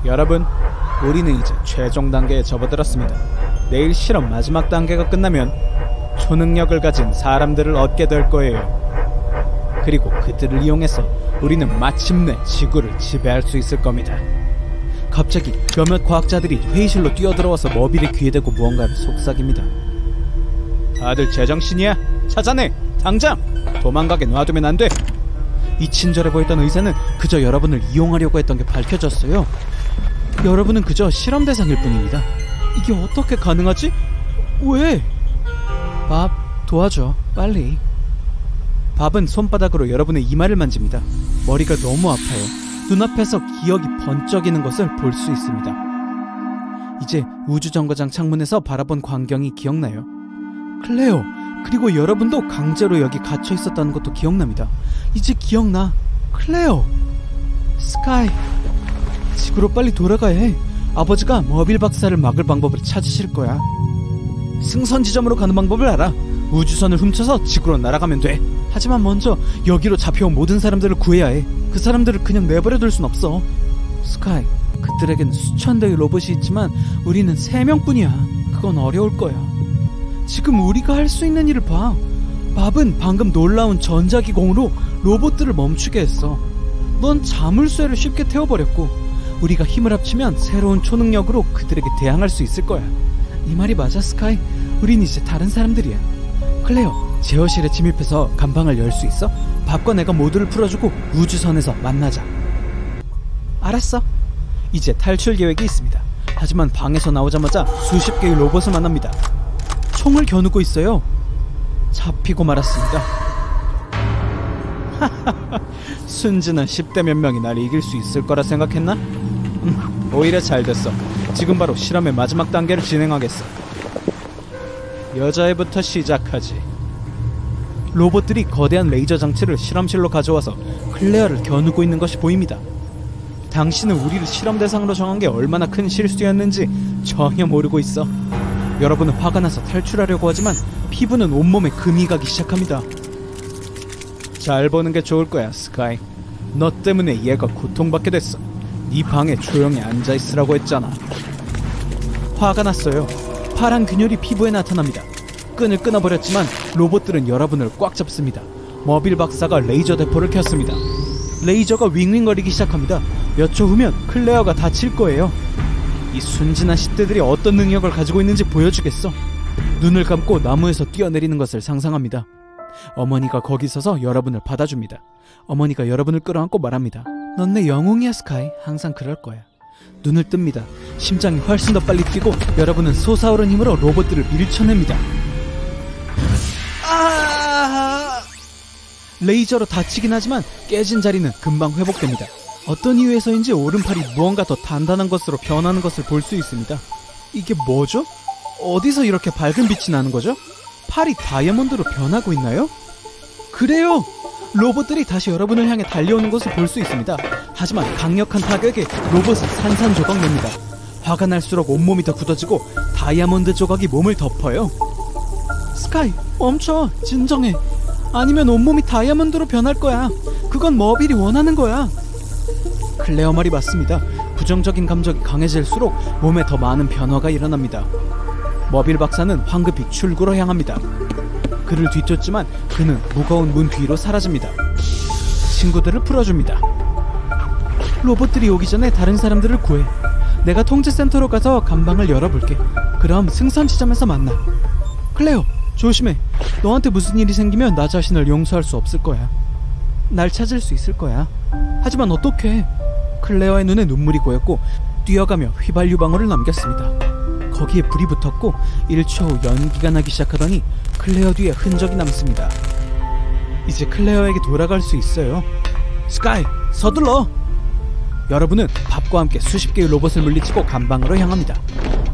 여러분, 우리는 이제 최종 단계에 접어들었습니다. 내일 실험 마지막 단계가 끝나면 초능력을 가진 사람들을 얻게 될 거예요. 그리고 그들을 이용해서 우리는 마침내 지구를 지배할 수 있을 겁니다. 갑자기 몇몇 과학자들이 회의실로 뛰어들어와서 머빌의 귀에 대고 무언가를 속삭입니다. 다들 제정신이야? 찾아내! 당장! 도망가게 놔두면 안 돼! 이 친절해 보였던 의사는 그저 여러분을 이용하려고 했던 게 밝혀졌어요. 여러분은 그저 실험 대상일 뿐입니다. 이게 어떻게 가능하지? 왜? 밥, 도와줘. 빨리. 밥은 손바닥으로 여러분의 이마를 만집니다. 머리가 너무 아파요. 눈앞에서 기억이 번쩍이는 것을 볼 수 있습니다. 이제 우주정거장 창문에서 바라본 광경이 기억나요. 클레어, 그리고 여러분도 강제로 여기 갇혀 있었다는 것도 기억납니다. 이제 기억나. 클레어. 스카이, 지구로 빨리 돌아가야 해. 아버지가 머빌 박사를 막을 방법을 찾으실 거야. 승선 지점으로 가는 방법을 알아. 우주선을 훔쳐서 지구로 날아가면 돼. 하지만 먼저 여기로 잡혀온 모든 사람들을 구해야 해. 그 사람들을 그냥 내버려둘 순 없어. 스카이, 그들에게는 수천 대의 로봇이 있지만 우리는 3명뿐이야. 그건 어려울 거야. 지금 우리가 할 수 있는 일을 봐. 밥은 방금 놀라운 전자기공으로 로봇들을 멈추게 했어. 넌 자물쇠를 쉽게 태워버렸고, 우리가 힘을 합치면 새로운 초능력으로 그들에게 대항할 수 있을 거야. 네 말이 맞아, 스카이. 우린 이제 다른 사람들이야. 클레어, 제어실에 침입해서 감방을 열 수 있어? 밥과 내가 모두를 풀어주고 우주선에서 만나자. 알았어. 이제 탈출 계획이 있습니다. 하지만 방에서 나오자마자 수십 개의 로봇을 만납니다. 총을 겨누고 있어요. 잡히고 말았습니다. 순진한 10대 몇 명이 날 이길 수 있을 거라 생각했나? 오히려 잘 됐어. 지금 바로 실험의 마지막 단계를 진행하겠어. 여자애부터 시작하지. 로봇들이 거대한 레이저 장치를 실험실로 가져와서 클레어를 겨누고 있는 것이 보입니다. 당신은 우리를 실험 대상으로 정한 게 얼마나 큰 실수였는지 전혀 모르고 있어. 여러분은 화가 나서 탈출하려고 하지만 피부는 온몸에 금이 가기 시작합니다. 잘 보는 게 좋을 거야, 스카이. 너 때문에 얘가 고통받게 됐어. 네 방에 조용히 앉아있으라고 했잖아. 화가 났어요. 파란 균열이 피부에 나타납니다. 끈을 끊어버렸지만 로봇들은 여러분을 꽉 잡습니다. 머빌 박사가 레이저 대포를 켰습니다. 레이저가 윙윙거리기 시작합니다. 몇 초 후면 클레어가 다칠 거예요. 이 순진한 10대들이 어떤 능력을 가지고 있는지 보여주겠어. 눈을 감고 나무에서 뛰어내리는 것을 상상합니다. 어머니가 거기 서서 여러분을 받아줍니다. 어머니가 여러분을 끌어안고 말합니다. 넌 내 영웅이야, 스카이. 항상 그럴 거야. 눈을 뜹니다. 심장이 훨씬 더 빨리 뛰고 여러분은 솟아오른 힘으로 로봇들을 밀쳐냅니다. 레이저로 다치긴 하지만 깨진 자리는 금방 회복됩니다. 어떤 이유에서인지 오른팔이 무언가 더 단단한 것으로 변하는 것을 볼 수 있습니다. 이게 뭐죠? 어디서 이렇게 밝은 빛이 나는 거죠? 팔이 다이아몬드로 변하고 있나요? 그래요! 로봇들이 다시 여러분을 향해 달려오는 것을 볼 수 있습니다. 하지만 강력한 타격에 로봇은 산산조각 냅니다. 화가 날수록 온몸이 더 굳어지고 다이아몬드 조각이 몸을 덮어요. 스카이, 멈춰. 진정해. 아니면 온몸이 다이아몬드로 변할 거야. 그건 머빌이 원하는 거야. 클레어 말이 맞습니다. 부정적인 감정이 강해질수록 몸에 더 많은 변화가 일어납니다. 머빌 박사는 황급히 출구로 향합니다. 그를 뒤쫓지만 그는 무거운 문 뒤로 사라집니다. 친구들을 풀어줍니다. 로봇들이 오기 전에 다른 사람들을 구해. 내가 통제센터로 가서 감방을 열어볼게. 그럼 승선 지점에서 만나. 클레어, 조심해. 너한테 무슨 일이 생기면 나 자신을 용서할 수 없을 거야. 날 찾을 수 있을 거야. 하지만 어떡해. 클레어의 눈에 눈물이 고였고 뛰어가며 휘발유 방울을 남겼습니다. 거기에 불이 붙었고 1초 후 연기가 나기 시작하더니 클레어 뒤에 흔적이 남습니다. 이제 클레어에게 돌아갈 수 있어요. 스카이, 서둘러! 여러분은 밥과 함께 수십 개의 로봇을 물리치고 감방으로 향합니다.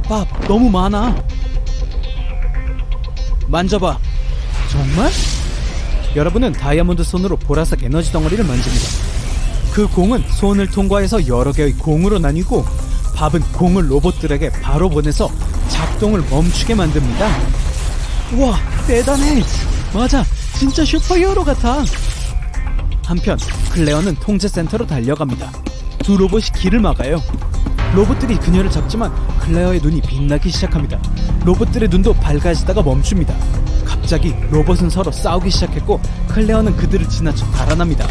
밥, 너무 많아. 만져봐. 정말? 여러분은 다이아몬드 손으로 보라색 에너지 덩어리를 만집니다. 그 공은 손을 통과해서 여러 개의 공으로 나뉘고 밥은 공을 로봇들에게 바로 보내서 작동을 멈추게 만듭니다. 우와, 대단해. 맞아, 진짜 슈퍼히어로 같아. 한편 클레어는 통제센터로 달려갑니다. 두 로봇이 길을 막아요. 로봇들이 그녀를 잡지만 클레어의 눈이 빛나기 시작합니다. 로봇들의 눈도 밝아지다가 멈춥니다. 갑자기 로봇은 서로 싸우기 시작했고 클레어는 그들을 지나쳐 달아납니다.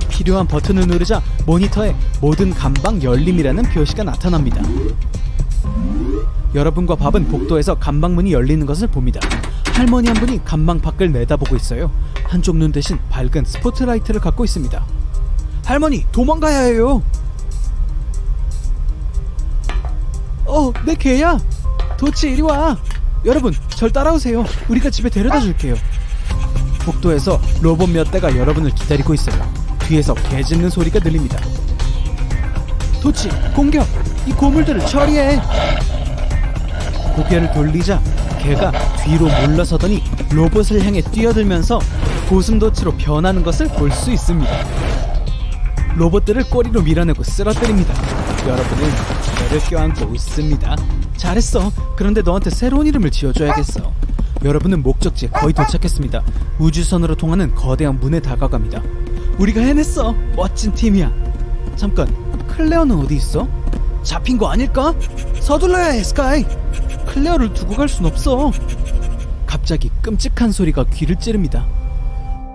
필요한 버튼을 누르자 모니터에 모든 감방 열림이라는 표시가 나타납니다. 여러분과 밥은 복도에서 감방문이 열리는 것을 봅니다. 할머니 한 분이 감방 밖을 내다보고 있어요. 한쪽 눈 대신 밝은 스포트라이트를 갖고 있습니다. 할머니, 도망가야 해요. 내 개야. 도치, 이리 와. 여러분, 절 따라오세요. 우리가 집에 데려다 줄게요. 복도에서 로봇 몇 대가 여러분을 기다리고 있어요. 뒤에서 개 짖는 소리가 들립니다. 도치, 공격! 이 고물들을 처리해! 고개를 돌리자 개가 뒤로 물러서더니 로봇을 향해 뛰어들면서 고슴도치로 변하는 것을 볼 수 있습니다. 로봇들을 꼬리로 밀어내고 쓰러뜨립니다. 여러분은 개를 껴안고 웃습니다. 잘했어. 그런데 너한테 새로운 이름을 지어줘야겠어. 여러분은 목적지에 거의 도착했습니다. 우주선으로 통하는 거대한 문에 다가갑니다. 우리가 해냈어. 멋진 팀이야. 잠깐, 클레어는 어디 있어? 잡힌 거 아닐까? 서둘러야 해, 스카이. 클레어를 두고 갈 순 없어. 갑자기 끔찍한 소리가 귀를 찌릅니다.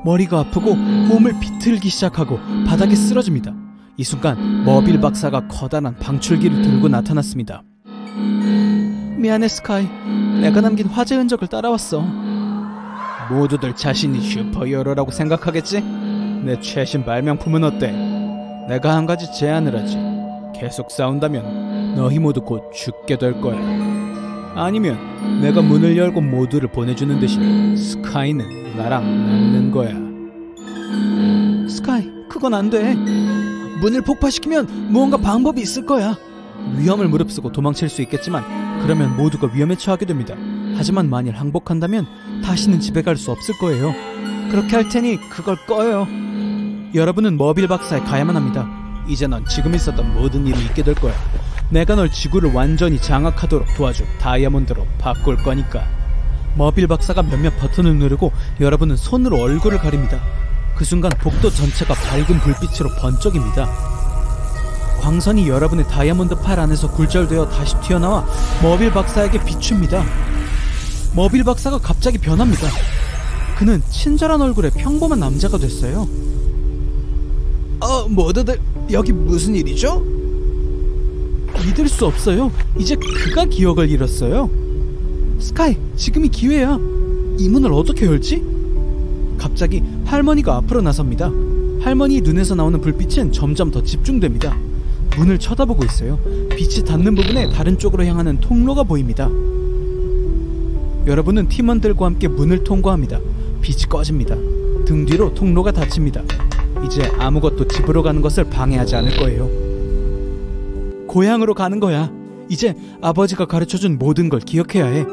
머리가 아프고 몸을 비틀기 시작하고 바닥에 쓰러집니다. 이 순간 머빌 박사가 커다란 방출기를 들고 나타났습니다. 미안해, 스카이. 내가 남긴 화재 흔적을 따라왔어. 모두들 자신이 슈퍼히어로라고 생각하겠지? 내 최신 발명품은 어때? 내가 한 가지 제안을 하지. 계속 싸운다면 너희 모두 곧 죽게 될 거야. 아니면 내가 문을 열고 모두를 보내주는 대신 스카이는 나랑 남는 거야. 스카이, 그건 안 돼. 문을 폭파시키면 무언가 방법이 있을 거야. 위험을 무릅쓰고 도망칠 수 있겠지만 그러면 모두가 위험에 처하게 됩니다. 하지만 만일 항복한다면 다시는 집에 갈 수 없을 거예요. 그렇게 할 테니 그걸 꺼요. 여러분은 머빌 박사에 가야만 합니다. 이제 넌 지금 있었던 모든 일이 있게 될 거야. 내가 널 지구를 완전히 장악하도록 도와줄 다이아몬드로 바꿀 거니까. 머빌 박사가 몇몇 버튼을 누르고 여러분은 손으로 얼굴을 가립니다. 그 순간 복도 전체가 밝은 불빛으로 번쩍입니다. 광선이 여러분의 다이아몬드 팔 안에서 굴절되어 다시 튀어나와 머빌 박사에게 비춥니다. 머빌 박사가 갑자기 변합니다. 그는 친절한 얼굴의 평범한 남자가 됐어요. 모두들 여기 무슨 일이죠? 믿을 수 없어요. 이제 그가 기억을 잃었어요. 스카이, 지금이 기회야. 이 문을 어떻게 열지? 갑자기 할머니가 앞으로 나섭니다. 할머니 눈에서 나오는 불빛은 점점 더 집중됩니다. 문을 쳐다보고 있어요. 빛이 닿는 부분에 다른 쪽으로 향하는 통로가 보입니다. 여러분은 팀원들과 함께 문을 통과합니다. 빛이 꺼집니다. 등 뒤로 통로가 닫힙니다. 이제 아무것도 집으로 가는 것을 방해하지 않을 거예요. 고향으로 가는 거야. 이제 아버지가 가르쳐준 모든 걸 기억해야 해.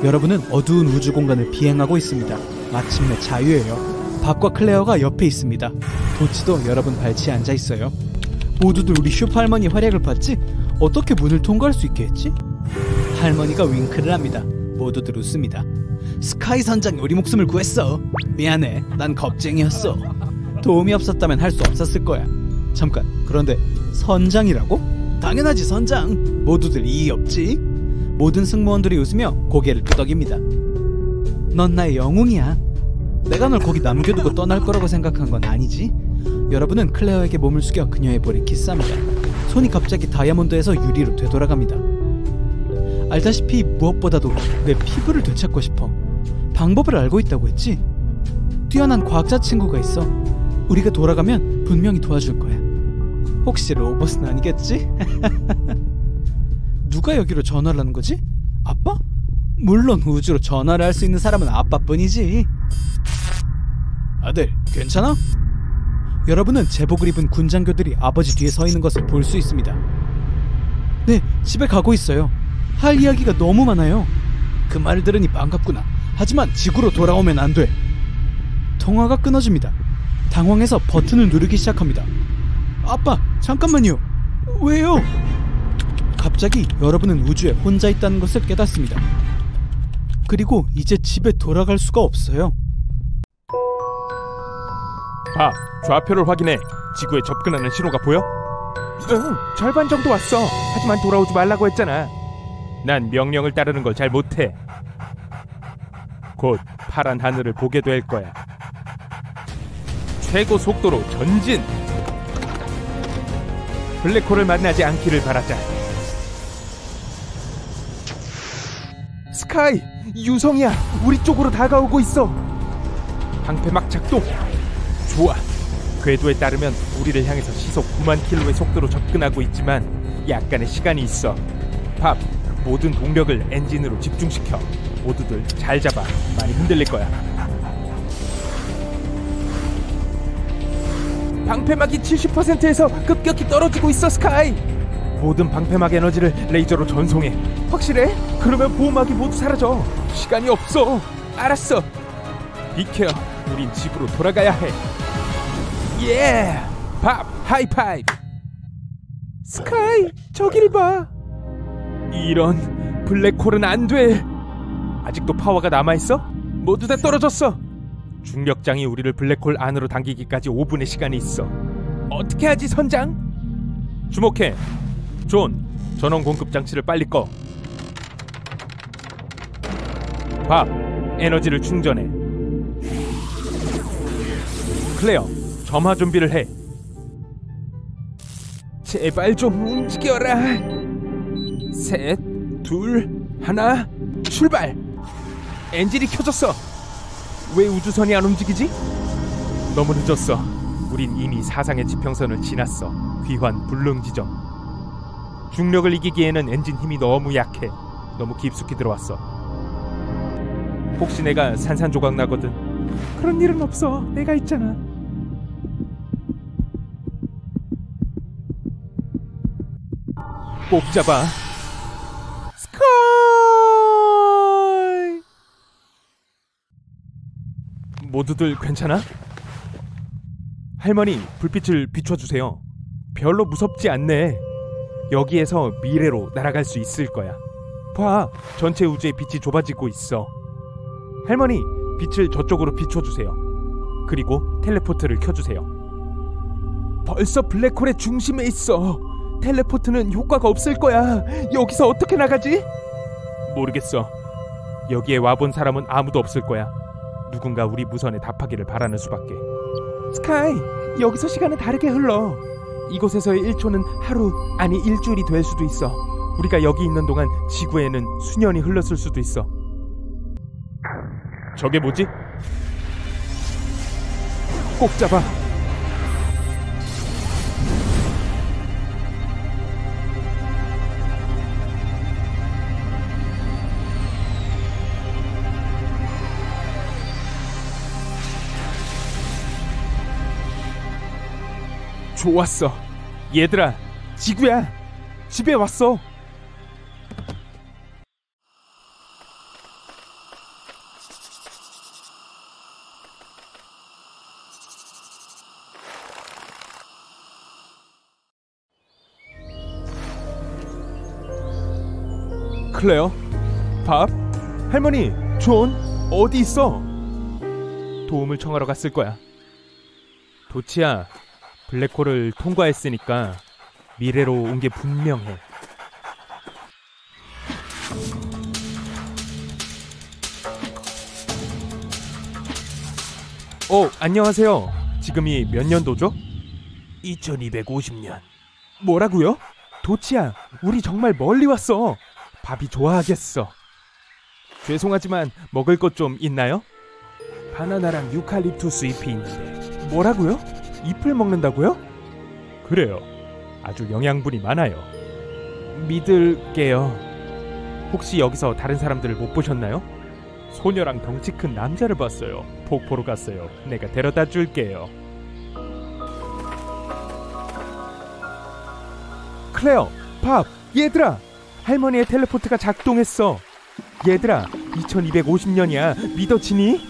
여러분은 어두운 우주 공간을 비행하고 있습니다. 마침내 자유예요. 밥과 클레어가 옆에 있습니다. 도치도 여러분 발치에 앉아 있어요. 모두들 우리 슈퍼 할머니 활약을 봤지? 어떻게 문을 통과할 수 있게 했지? 할머니가 윙크를 합니다. 모두들 웃습니다. 스카이 선장이 우리 목숨을 구했어. 미안해, 난 겁쟁이였어. 도움이 없었다면 할 수 없었을 거야. 잠깐, 그런데 선장이라고? 당연하지, 선장. 모두들 이의 없지? 모든 승무원들이 웃으며 고개를 끄덕입니다. 넌 나의 영웅이야. 내가 널 거기 남겨두고 떠날 거라고 생각한 건 아니지? 여러분은 클레어에게 몸을 숙여 그녀의 볼에 키스합니다. 손이 갑자기 다이아몬드에서 유리로 되돌아갑니다. 알다시피 무엇보다도 내 피부를 되찾고 싶어. 방법을 알고 있다고 했지? 뛰어난 과학자 친구가 있어. 우리가 돌아가면 분명히 도와줄 거야. 혹시 로봇은 아니겠지? 누가 여기로 전화를 하는 거지? 아빠? 물론 우주로 전화를 할 수 있는 사람은 아빠뿐이지. 아들, 괜찮아? 여러분은 제복을 입은 군장교들이 아버지 뒤에 서 있는 것을 볼 수 있습니다. 네, 집에 가고 있어요. 할 이야기가 너무 많아요. 그 말을 들으니 반갑구나. 하지만 지구로 돌아오면 안 돼. 통화가 끊어집니다. 당황해서 버튼을 누르기 시작합니다. 아빠, 잠깐만요. 왜요? 갑자기 여러분은 우주에 혼자 있다는 것을 깨닫습니다. 그리고 이제 집에 돌아갈 수가 없어요. 봐, 좌표를 확인해. 지구에 접근하는 신호가 보여? 응, 절반 정도 왔어. 하지만 돌아오지 말라고 했잖아. 난 명령을 따르는 걸 잘 못해. 곧 파란 하늘을 보게 될 거야. 최고 속도로 전진! 블랙홀을 만나지 않기를 바라자. 스카이! 유성이야! 우리 쪽으로 다가오고 있어! 방패막 작동! 좋아! 궤도에 따르면 우리를 향해서 시속 9만 킬로의 속도로 접근하고 있지만 약간의 시간이 있어. 밥! 모든 동력을 엔진으로 집중시켜. 모두들 잘 잡아. 많이 흔들릴 거야. 방패막이 70%에서 급격히 떨어지고 있어, 스카이. 모든 방패막 에너지를 레이저로 전송해. 확실해? 그러면 보호막이 모두 사라져. 시간이 없어. 알았어. 비켜. 우린 집으로 돌아가야 해. 예! 밥! 하이파이브! 스카이! 저길 봐! 이런, 블랙홀은 안 돼! 아직도 파워가 남아있어? 모두 다 떨어졌어! 중력장이 우리를 블랙홀 안으로 당기기까지 5분의 시간이 있어. 어떻게 하지, 선장? 주목해. 존, 전원 공급 장치를 빨리 꺼. 밥, 에너지를 충전해. 클레어, 점화 준비를 해. 제발 좀 움직여라. 셋, 둘, 하나, 출발! 엔진이 켜졌어. 왜 우주선이 안 움직이지? 너무 늦었어. 우린 이미 사상의 지평선을 지났어. 귀환 불능 지점. 중력을 이기기에는 엔진 힘이 너무 약해. 너무 깊숙이 들어왔어. 혹시 내가 산산조각 나거든. 그런 일은 없어. 내가 있잖아. 꼭 잡아. 스카이! 모두들 괜찮아? 할머니, 불빛을 비춰주세요. 별로 무섭지 않네. 여기에서 미래로 날아갈 수 있을 거야. 봐, 전체 우주의 빛이 좁아지고 있어. 할머니, 빛을 저쪽으로 비춰주세요. 그리고 텔레포트를 켜주세요. 벌써 블랙홀의 중심에 있어. 텔레포트는 효과가 없을 거야. 여기서 어떻게 나가지? 모르겠어. 여기에 와본 사람은 아무도 없을 거야. 누군가 우리 무선에 답하기를 바라는 수밖에. 스카이, 여기서 시간은 다르게 흘러. 이곳에서의 1초는 하루, 아니 일주일이 될 수도 있어. 우리가 여기 있는 동안 지구에는 수년이 흘렀을 수도 있어. 저게 뭐지? 꼭 잡아. 좋았어. 얘들아, 지구야. 집에 왔어. 클레어, 밥, 할머니, 존, 어디 있어? 도움을 청하러 갔을 거야. 도치야, 블랙홀을 통과했으니까 미래로 온 게 분명해. 안녕하세요. 지금이 몇 년도죠? 2250년. 뭐라고요? 도치야, 우리 정말 멀리 왔어. 밥이 좋아하겠어. 죄송하지만 먹을 것 좀 있나요? 바나나랑 유칼립투스 잎이 있는데. 뭐라고요? 잎을 먹는다고요? 그래요. 아주 영양분이 많아요. 믿을게요. 혹시 여기서 다른 사람들을 못 보셨나요? 소녀랑 덩치 큰 남자를 봤어요. 폭포로 갔어요. 내가 데려다 줄게요. 클레어, 밥, 얘들아! 할머니의 텔레포트가 작동했어. 얘들아, 2250년이야. 믿어지니?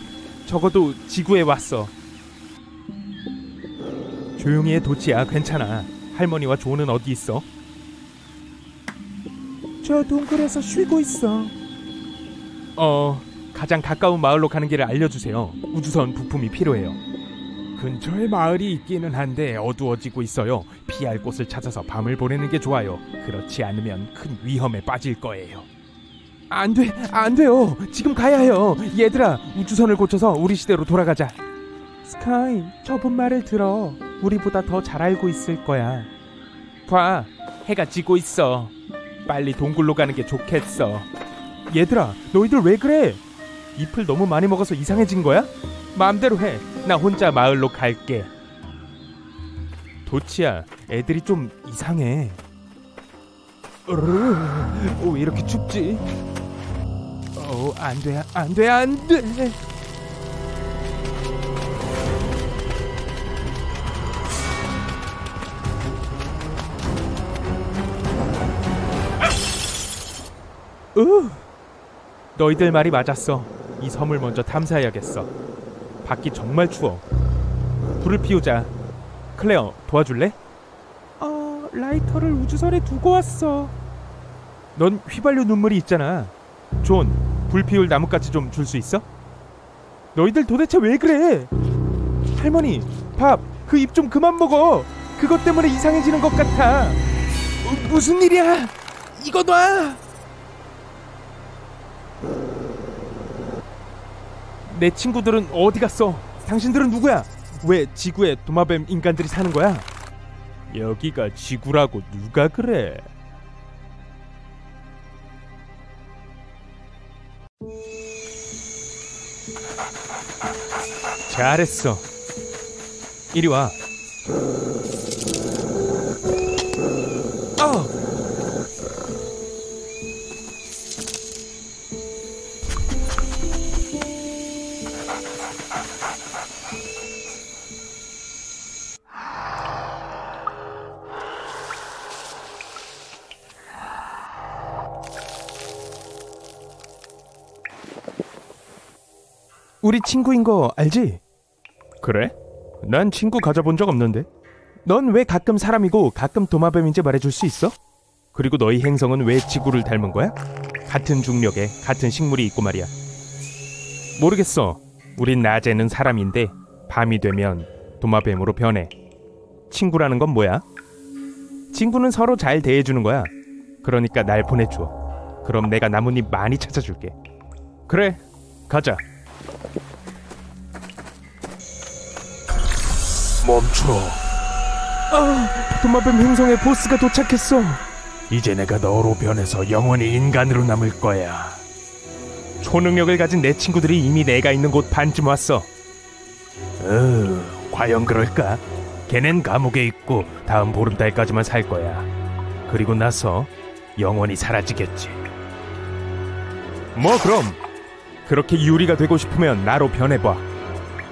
적어도 지구에 왔어. 조용히 해, 도치야. 괜찮아. 할머니와 존은 어디 있어? 저 동굴에서 쉬고 있어. 가장 가까운 마을로 가는 길을 알려주세요. 우주선 부품이 필요해요. 근처에 마을이 있기는 한데 어두워지고 있어요. 피할 곳을 찾아서 밤을 보내는 게 좋아요. 그렇지 않으면 큰 위험에 빠질 거예요. 안 돼요. 지금 가야 해요. 얘들아, 우주선을 고쳐서 우리 시대로 돌아가자. 스카이, 저분 말을 들어. 우리보다 더 잘 알고 있을 거야. 봐, 해가 지고 있어. 빨리 동굴로 가는 게 좋겠어. 얘들아, 너희들 왜 그래? 잎을 너무 많이 먹어서 이상해진 거야? 마음대로 해. 나 혼자 마을로 갈게. 도치야, 애들이 좀 이상해. 왜 이렇게 춥지? 안 돼. 너희들 말이 맞았어. 이 섬을 먼저 탐사해야겠어. 밖이 정말 추워. 불을 피우자. 클레어, 도와줄래? 라이터를 우주선에 두고 왔어. 넌 휘발유 눈물이 있잖아. 존, 불 피울 나뭇가지 좀 줄 수 있어? 너희들 도대체 왜 그래? 할머니, 밥, 그 잎 좀 그만 먹어. 그것 때문에 이상해지는 것 같아. 무슨 일이야? 이거 놔. 내 친구들은 어디 갔어? 당신들은 누구야? 왜 지구에 도마뱀 인간들이 사는 거야? 여기가 지구라고 누가 그래? 잘했어. 이리 와. 우리 친구인 거 알지? 그래? 난 친구 가져본 적 없는데. 넌 왜 가끔 사람이고 가끔 도마뱀인지 말해줄 수 있어? 그리고 너희 행성은 왜 지구를 닮은 거야? 같은 중력에 같은 식물이 있고 말이야. 모르겠어. 우린 낮에는 사람인데 밤이 되면 도마뱀으로 변해. 친구라는 건 뭐야? 친구는 서로 잘 대해주는 거야. 그러니까 날 보내줘. 그럼 내가 나뭇잎 많이 찾아줄게. 그래, 가자. 멈춰. 도마뱀 행성의 보스가 도착했어. 이제 내가 너로 변해서 영원히 인간으로 남을 거야. 초능력을 가진 내 친구들이 이미 내가 있는 곳 반쯤 왔어. 과연 그럴까? 걔넨 감옥에 있고 다음 보름달까지만 살 거야. 그리고 나서 영원히 사라지겠지. 뭐 그럼 그렇게 유리가 되고 싶으면 나로 변해봐.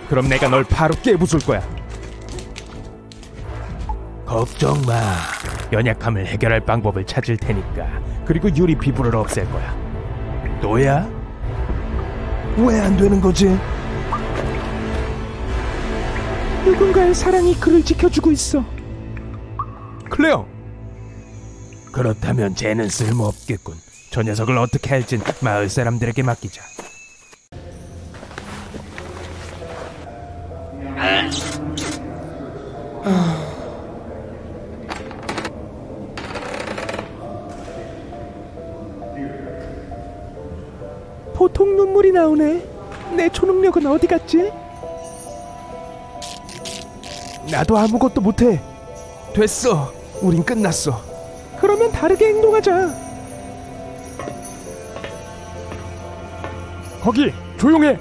그럼 내가 널 바로 깨부술 거야. 걱정 마. 연약함을 해결할 방법을 찾을 테니까. 그리고 유리 피부를 없앨 거야. 너야? 왜 안 되는 거지? 누군가의 사랑이 그를 지켜주고 있어. 클레어! 그렇다면 쟤는 쓸모없겠군. 저 녀석을 어떻게 할진 마을 사람들에게 맡기자. 보통 눈물이 나오네. 내 초능력은 어디 갔지? 나도 아무것도 못해. 됐어. 우린 끝났어. 그러면 다르게 행동하자. 거기 조용해.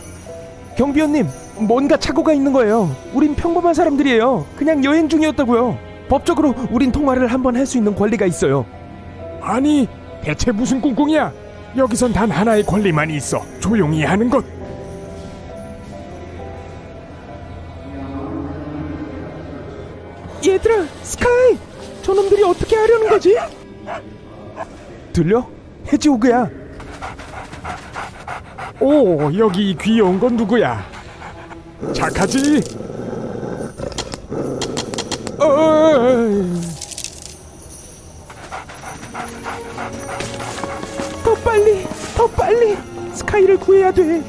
경비원님, 뭔가 착오가 있는 거예요. 우린 평범한 사람들이에요. 그냥 여행 중이었다고요. 법적으로 우린 통화를 한번 할 수 있는 권리가 있어요. 아니, 대체 무슨 꿍꿍이야? 여기선 단 하나의 권리만 있어. 조용히 하는 것. 얘들아, 스카이! 저놈들이 어떻게 하려는 거지? 들려? 해지호그야. 오, 여기 귀여운 건 누구야? 착하지? 더 빨리! 스카이를 구해야 돼.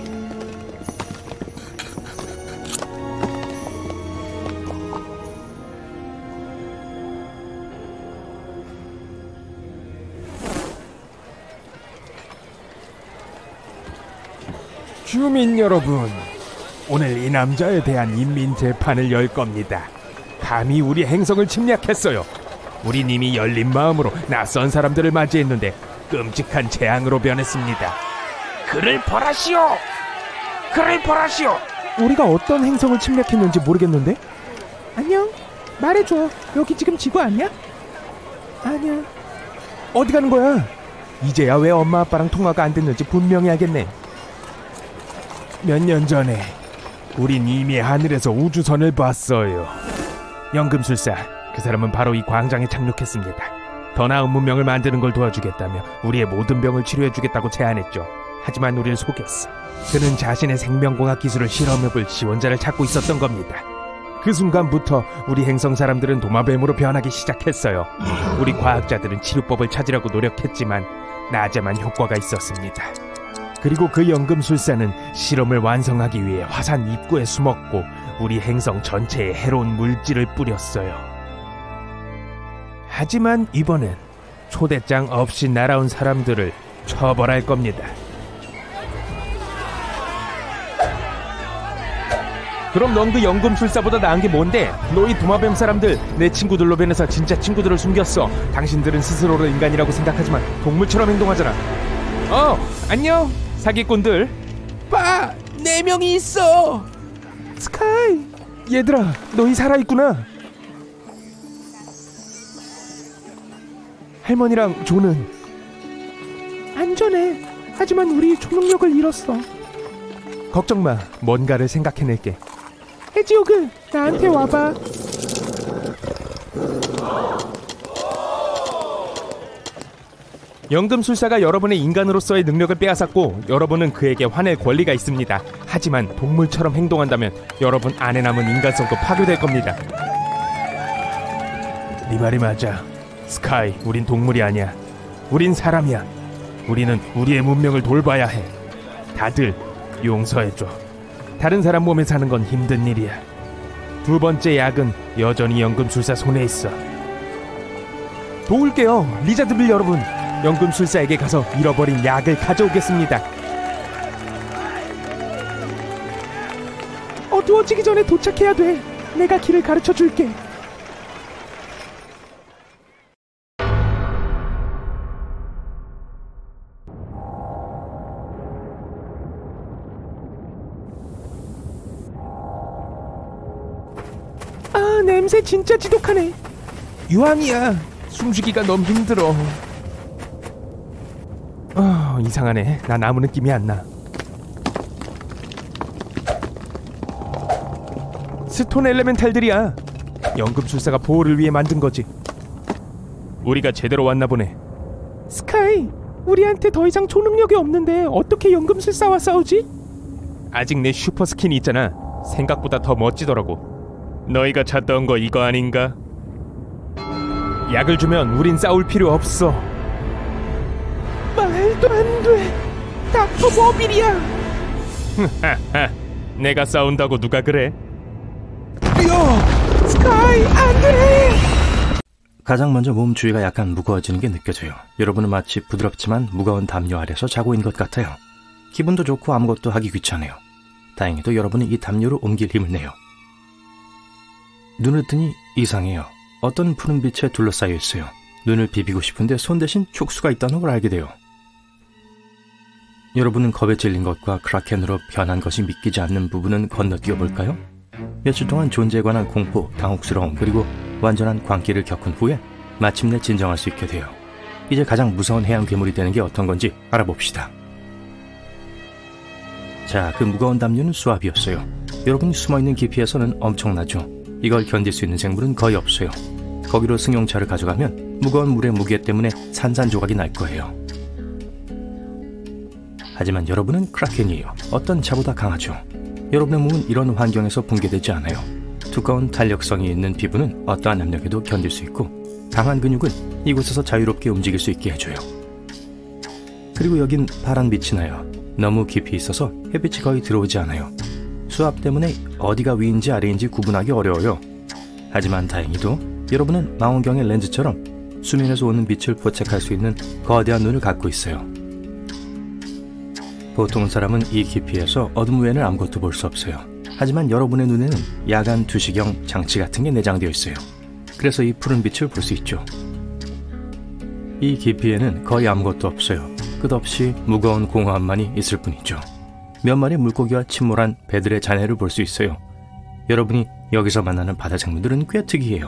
주민 여러분, 오늘 이 남자에 대한 인민 재판을 열 겁니다. 감히 우리 행성을 침략했어요. 우린 이미 열린 마음으로 낯선 사람들을 맞이했는데 끔찍한 재앙으로 변했습니다. 그를 벌하시오! 그를 벌하시오! 우리가 어떤 행성을 침략했는지 모르겠는데? 안녕? 말해줘. 여기 지금 지구 아니야? 아니야. 어디 가는 거야? 이제야 왜 엄마 아빠랑 통화가 안 됐는지 분명히 알겠네. 몇 년 전에 우린 이미 하늘에서 우주선을 봤어요. 연금술사, 그 사람은 바로 이 광장에 착륙했습니다. 더 나은 문명을 만드는 걸 도와주겠다며 우리의 모든 병을 치료해주겠다고 제안했죠. 하지만 우리를 속였어. 그는 자신의 생명공학 기술을 실험해볼 지원자를 찾고 있었던 겁니다. 그 순간부터 우리 행성 사람들은 도마뱀으로 변하기 시작했어요. 우리 과학자들은 치료법을 찾으려고 노력했지만 낮에만 효과가 있었습니다. 그리고 그 연금술사는 실험을 완성하기 위해 화산 입구에 숨었고 우리 행성 전체에 해로운 물질을 뿌렸어요. 하지만 이번엔 초대장 없이 날아온 사람들을 처벌할 겁니다. 그럼 넌 그 연금술사보다 나은 게 뭔데? 너희 도마뱀 사람들, 내 친구들로 변해서 진짜 친구들을 숨겼어. 당신들은 스스로를 인간이라고 생각하지만 동물처럼 행동하잖아. 안녕 사기꾼들. 빠! 4명이 있어. 스카이, 얘들아, 너희 살아있구나. 할머니랑 조는 안전해. 하지만 우리 초능력을 잃었어. 걱정마, 뭔가를 생각해낼게. 해지오그, 나한테 와봐. 연금술사가 여러분의 인간으로서의 능력을 빼앗았고 여러분은 그에게 화낼 권리가 있습니다. 하지만 동물처럼 행동한다면 여러분 안에 남은 인간성도 파괴될 겁니다. 네 말이 맞아. 스카이, 우린 동물이 아니야. 우린 사람이야. 우리는 우리의 문명을 돌봐야 해. 다들 용서해줘. 다른 사람 몸에 사는 건 힘든 일이야. 두 번째 약은 여전히 연금술사 손에 있어. 도울게요, 리자드빌 여러분. 연금술사에게 가서 잃어버린 약을 가져오겠습니다. 어두워지기 전에 도착해야 돼. 내가 길을 가르쳐 줄게. 냄새 진짜 지독하네. 유황이야. 숨쉬기가 너무 힘들어. 이상하네. 난 아무 느낌이 안 나. 스톤 엘레멘탈들이야. 연금술사가 보호를 위해 만든 거지. 우리가 제대로 왔나 보네. 스카이, 우리한테 더 이상 초능력이 없는데 어떻게 연금술사와 싸우지? 아직 내 슈퍼 스킨이 있잖아. 생각보다 더 멋지더라고. 너희가 찾던 거 이거 아닌가? 약을 주면 우린 싸울 필요 없어. 말도 안 돼. 닥터 모빌이야. 내가 싸운다고 누가 그래? 스카이, 안 돼. 가장 먼저 몸 주위가 약간 무거워지는 게 느껴져요. 여러분은 마치 부드럽지만 무거운 담요 아래서 자고 있는 것 같아요. 기분도 좋고 아무것도 하기 귀찮아요. 다행히도 여러분은 이 담요로 옮길 힘을 내요. 눈을 뜨니 이상해요. 어떤 푸른 빛에 둘러싸여 있어요. 눈을 비비고 싶은데 손 대신 촉수가 있다는 걸 알게 돼요. 여러분은 겁에 질린 것과 크라켄으로 변한 것이 믿기지 않는 부분은 건너뛰어 볼까요? 며칠 동안 존재에 관한 공포, 당혹스러움, 그리고 완전한 광기를 겪은 후에 마침내 진정할 수 있게 돼요. 이제 가장 무서운 해양 괴물이 되는 게 어떤 건지 알아봅시다. 자, 그 무거운 담요는 수압이었어요. 여러분이 숨어있는 깊이에서는 엄청나죠. 이걸 견딜 수 있는 생물은 거의 없어요. 거기로 승용차를 가져가면 무거운 물의 무게 때문에 산산조각이 날 거예요. 하지만 여러분은 크라켄이에요. 어떤 자보다 강하죠. 여러분의 몸은 이런 환경에서 붕괴되지 않아요. 두꺼운 탄력성이 있는 피부는 어떠한 압력에도 견딜 수 있고 강한 근육은 이곳에서 자유롭게 움직일 수 있게 해줘요. 그리고 여긴 파란 빛이 나요. 너무 깊이 있어서 햇빛이 거의 들어오지 않아요. 수압 때문에 어디가 위인지 아래인지 구분하기 어려워요. 하지만 다행히도 여러분은 망원경의 렌즈처럼 수면에서 오는 빛을 포착할 수 있는 거대한 눈을 갖고 있어요. 보통 사람은 이 깊이에서 어둠 외에는 아무것도 볼 수 없어요. 하지만 여러분의 눈에는 야간 두시경 장치 같은 게 내장되어 있어요. 그래서 이 푸른 빛을 볼 수 있죠. 이 깊이에는 거의 아무것도 없어요. 끝없이 무거운 공허함만이 있을 뿐이죠. 몇 마리 물고기와 침몰한 배들의 잔해를 볼 수 있어요. 여러분이 여기서 만나는 바다 생물들은 꽤 특이해요.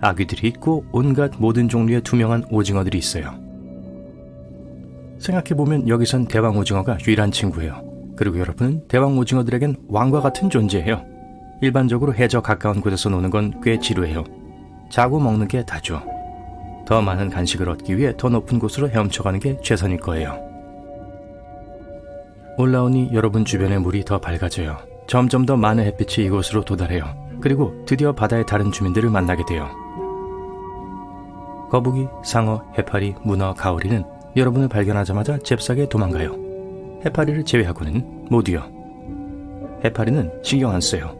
아귀들이 있고 온갖 모든 종류의 투명한 오징어들이 있어요. 생각해보면 여기선 대왕 오징어가 유일한 친구예요. 그리고 여러분은 대왕 오징어들에겐 왕과 같은 존재예요. 일반적으로 해저 가까운 곳에서 노는 건 꽤 지루해요. 자고 먹는 게 다죠. 더 많은 간식을 얻기 위해 더 높은 곳으로 헤엄쳐가는 게 최선일 거예요. 올라오니 여러분 주변의 물이 더 밝아져요. 점점 더 많은 햇빛이 이곳으로 도달해요. 그리고 드디어 바다의 다른 주민들을 만나게 돼요. 거북이, 상어, 해파리, 문어, 가오리는 여러분을 발견하자마자 잽싸게 도망가요. 해파리를 제외하고는 모두요. 해파리는 신경 안 써요.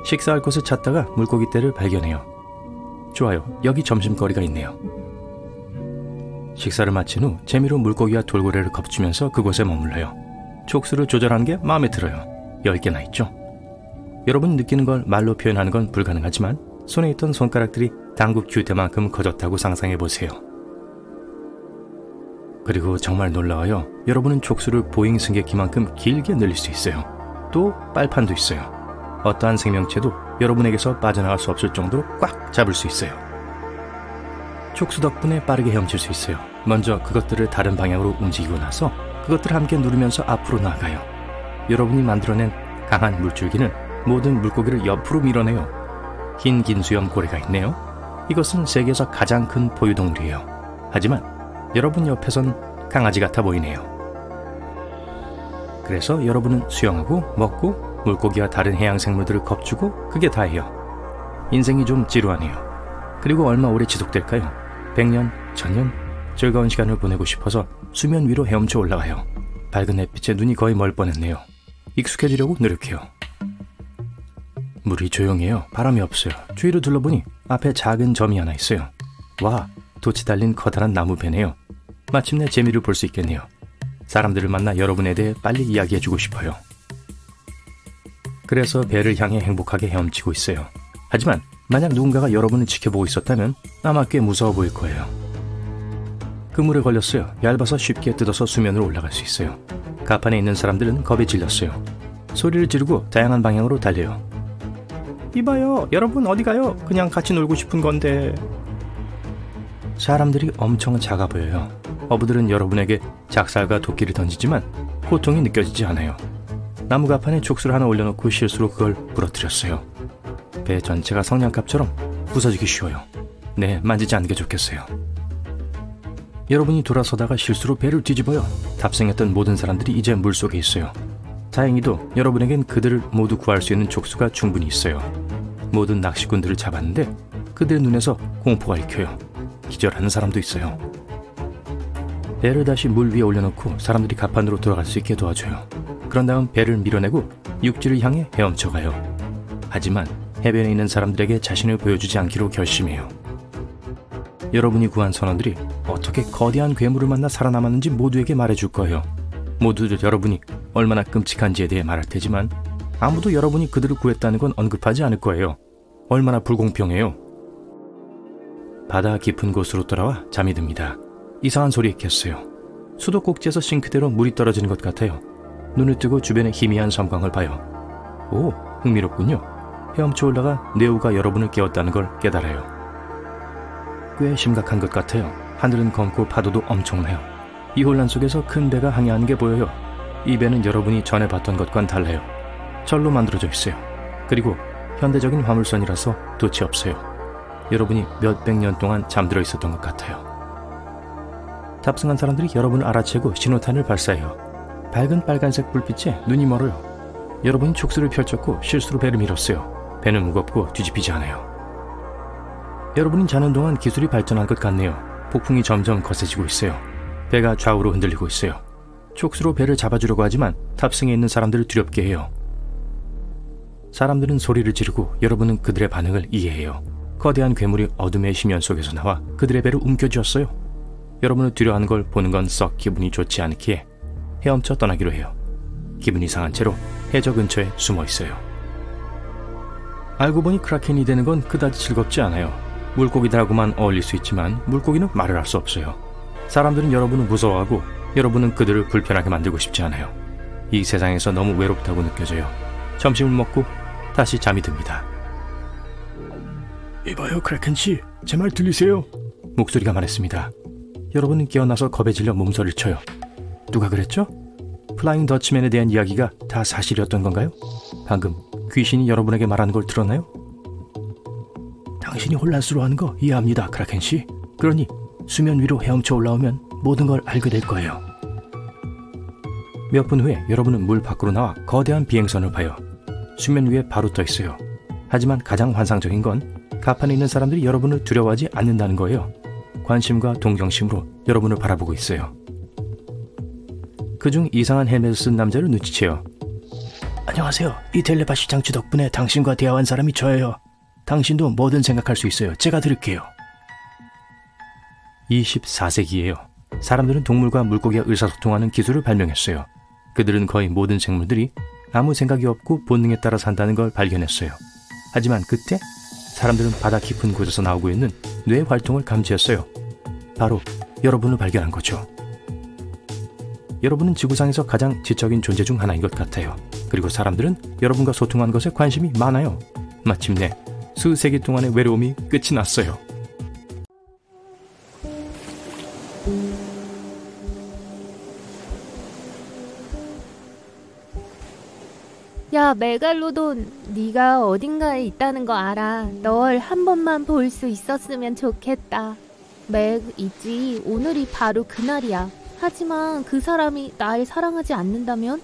식사할 곳을 찾다가 물고기 떼를 발견해요. 좋아요, 여기 점심거리가 있네요. 식사를 마친 후 재미로 물고기와 돌고래를 겁주면서 그곳에 머물러요. 촉수를 조절하는 게 마음에 들어요. 10개나 있죠. 여러분 느끼는 걸 말로 표현하는 건 불가능하지만 손에 있던 손가락들이 당국 규대만큼 커졌다고 상상해보세요. 그리고 정말 놀라워요. 여러분은 촉수를 보잉 승객기만큼 길게 늘릴 수 있어요. 또 빨판도 있어요. 어떠한 생명체도 여러분에게서 빠져나갈 수 없을 정도로 꽉 잡을 수 있어요. 촉수 덕분에 빠르게 헤엄칠 수 있어요. 먼저 그것들을 다른 방향으로 움직이고 나서 그것들을 함께 누르면서 앞으로 나아가요. 여러분이 만들어낸 강한 물줄기는 모든 물고기를 옆으로 밀어내요. 흰 긴수염 고래가 있네요. 이것은 세계에서 가장 큰 포유동물이에요. 하지만 여러분 옆에선 강아지 같아 보이네요. 그래서 여러분은 수영하고 먹고 물고기와 다른 해양 생물들을 겁주고 그게 다예요. 인생이 좀 지루하네요. 그리고 얼마 오래 지속될까요? 100년, 1000년? 즐거운 시간을 보내고 싶어서 수면 위로 헤엄쳐 올라가요. 밝은 햇빛에 눈이 거의 멀 뻔했네요. 익숙해지려고 노력해요. 물이 조용해요. 바람이 없어요. 주위를 둘러보니 앞에 작은 점이 하나 있어요. 와, 돛이 달린 커다란 나무 배네요. 마침내 재미를 볼 수 있겠네요. 사람들을 만나 여러분에 대해 빨리 이야기해주고 싶어요. 그래서 배를 향해 행복하게 헤엄치고 있어요. 하지만 만약 누군가가 여러분을 지켜보고 있었다면 아마 꽤 무서워 보일 거예요. 그물에 걸렸어요. 얇아서 쉽게 뜯어서 수면으로 올라갈 수 있어요. 가판에 있는 사람들은 겁에 질렸어요. 소리를 지르고 다양한 방향으로 달려요. 이봐요, 여러분 어디 가요? 그냥 같이 놀고 싶은 건데. 사람들이 엄청 작아 보여요. 어부들은 여러분에게 작살과 도끼를 던지지만 고통이 느껴지지 않아요. 나무 가판에 촉수를 하나 올려놓고 실수로 그걸 부러뜨렸어요. 배 전체가 성냥갑처럼 부서지기 쉬워요. 네, 만지지 않는 게 좋겠어요. 여러분이 돌아서다가 실수로 배를 뒤집어요. 탑승했던 모든 사람들이 이제 물속에 있어요. 다행히도 여러분에겐 그들을 모두 구할 수 있는 촉수가 충분히 있어요. 모든 낚시꾼들을 잡았는데 그들의 눈에서 공포가 익혀요. 기절하는 사람도 있어요. 배를 다시 물 위에 올려놓고 사람들이 가판으로 돌아갈 수 있게 도와줘요. 그런 다음 배를 밀어내고 육지를 향해 헤엄쳐가요. 하지만 해변에 있는 사람들에게 자신을 보여주지 않기로 결심해요. 여러분이 구한 선원들이 어떻게 거대한 괴물을 만나 살아남았는지 모두에게 말해줄 거예요. 모두들 여러분이 얼마나 끔찍한지에 대해 말할 테지만 아무도 여러분이 그들을 구했다는 건 언급하지 않을 거예요. 얼마나 불공평해요. 바다 깊은 곳으로 돌아와 잠이 듭니다. 이상한 소리에 깼어요. 수도꼭지에서 싱크대로 물이 떨어지는 것 같아요. 눈을 뜨고 주변의 희미한 섬광을 봐요. 오, 흥미롭군요. 헤엄쳐 올라가 네오가 여러분을 깨웠다는 걸 깨달아요. 꽤 심각한 것 같아요. 하늘은 검고 파도도 엄청나요. 이 혼란 속에서 큰 배가 항해하는 게 보여요. 이 배는 여러분이 전에 봤던 것과는 달라요. 철로 만들어져 있어요. 그리고 현대적인 화물선이라서 돛이 없어요. 여러분이 몇백 년 동안 잠들어 있었던 것 같아요. 탑승한 사람들이 여러분을 알아채고 신호탄을 발사해요. 밝은 빨간색 불빛에 눈이 멀어요. 여러분이 촉수를 펼쳤고 실수로 배를 밀었어요. 배는 무겁고 뒤집히지 않아요. 여러분이 자는 동안 기술이 발전한 것 같네요. 폭풍이 점점 거세지고 있어요. 배가 좌우로 흔들리고 있어요. 촉수로 배를 잡아주려고 하지만 탑승에 있는 사람들을 두렵게 해요. 사람들은 소리를 지르고 여러분은 그들의 반응을 이해해요. 거대한 괴물이 어둠의 심연 속에서 나와 그들의 배를 움켜쥐었어요. 여러분을 두려워하는 걸 보는 건 썩 기분이 좋지 않기에 헤엄쳐 떠나기로 해요. 기분이 상한 채로 해저 근처에 숨어 있어요. 알고 보니 크라켄이 되는 건 그다지 즐겁지 않아요. 물고기들하고만 어울릴 수 있지만 물고기는 말을 할 수 없어요. 사람들은 여러분을 무서워하고 여러분은 그들을 불편하게 만들고 싶지 않아요. 이 세상에서 너무 외롭다고 느껴져요. 점심을 먹고 다시 잠이 듭니다. 이봐요, 크라켄 씨. 제 말 들리세요? 목소리가 말했습니다. 여러분은 깨어나서 겁에 질려 몸서리를 쳐요. 누가 그랬죠? 플라잉 더치맨에 대한 이야기가 다 사실이었던 건가요? 방금 귀신이 여러분에게 말하는 걸 들었나요? 당신이 혼란스러워하는 거 이해합니다, 크라켄 씨. 그러니 수면 위로 헤엄쳐 올라오면 모든 걸 알게 될 거예요. 몇 분 후에 여러분은 물 밖으로 나와 거대한 비행선을 봐요. 수면 위에 바로 떠 있어요. 하지만 가장 환상적인 건 가판에 있는 사람들이 여러분을 두려워하지 않는다는 거예요. 관심과 동정심으로 여러분을 바라보고 있어요. 그중 이상한 헬멧을 쓴 남자를 눈치채요. 안녕하세요. 이 텔레파시 장치 덕분에 당신과 대화한 사람이 저예요. 당신도 뭐든 생각할 수 있어요. 제가 들을게요. 24세기예요. 사람들은 동물과 물고기가 의사소통하는 기술을 발명했어요. 그들은 거의 모든 생물들이 아무 생각이 없고 본능에 따라 산다는 걸 발견했어요. 하지만 그때 사람들은 바다 깊은 곳에서 나오고 있는 뇌 활동을 감지했어요. 바로 여러분을 발견한 거죠. 여러분은 지구상에서 가장 지적인 존재 중 하나인 것 같아요. 그리고 사람들은 여러분과 소통하는 것에 관심이 많아요. 마침내 수세기 동안의 외로움이 끝이 났어요. 야, 메갈로돈, 네가 어딘가에 있다는 거 알아. 널 한 번만 볼 수 있었으면 좋겠다. 맥, 있지. 오늘이 바로 그날이야. 하지만 그 사람이 날 사랑하지 않는다면?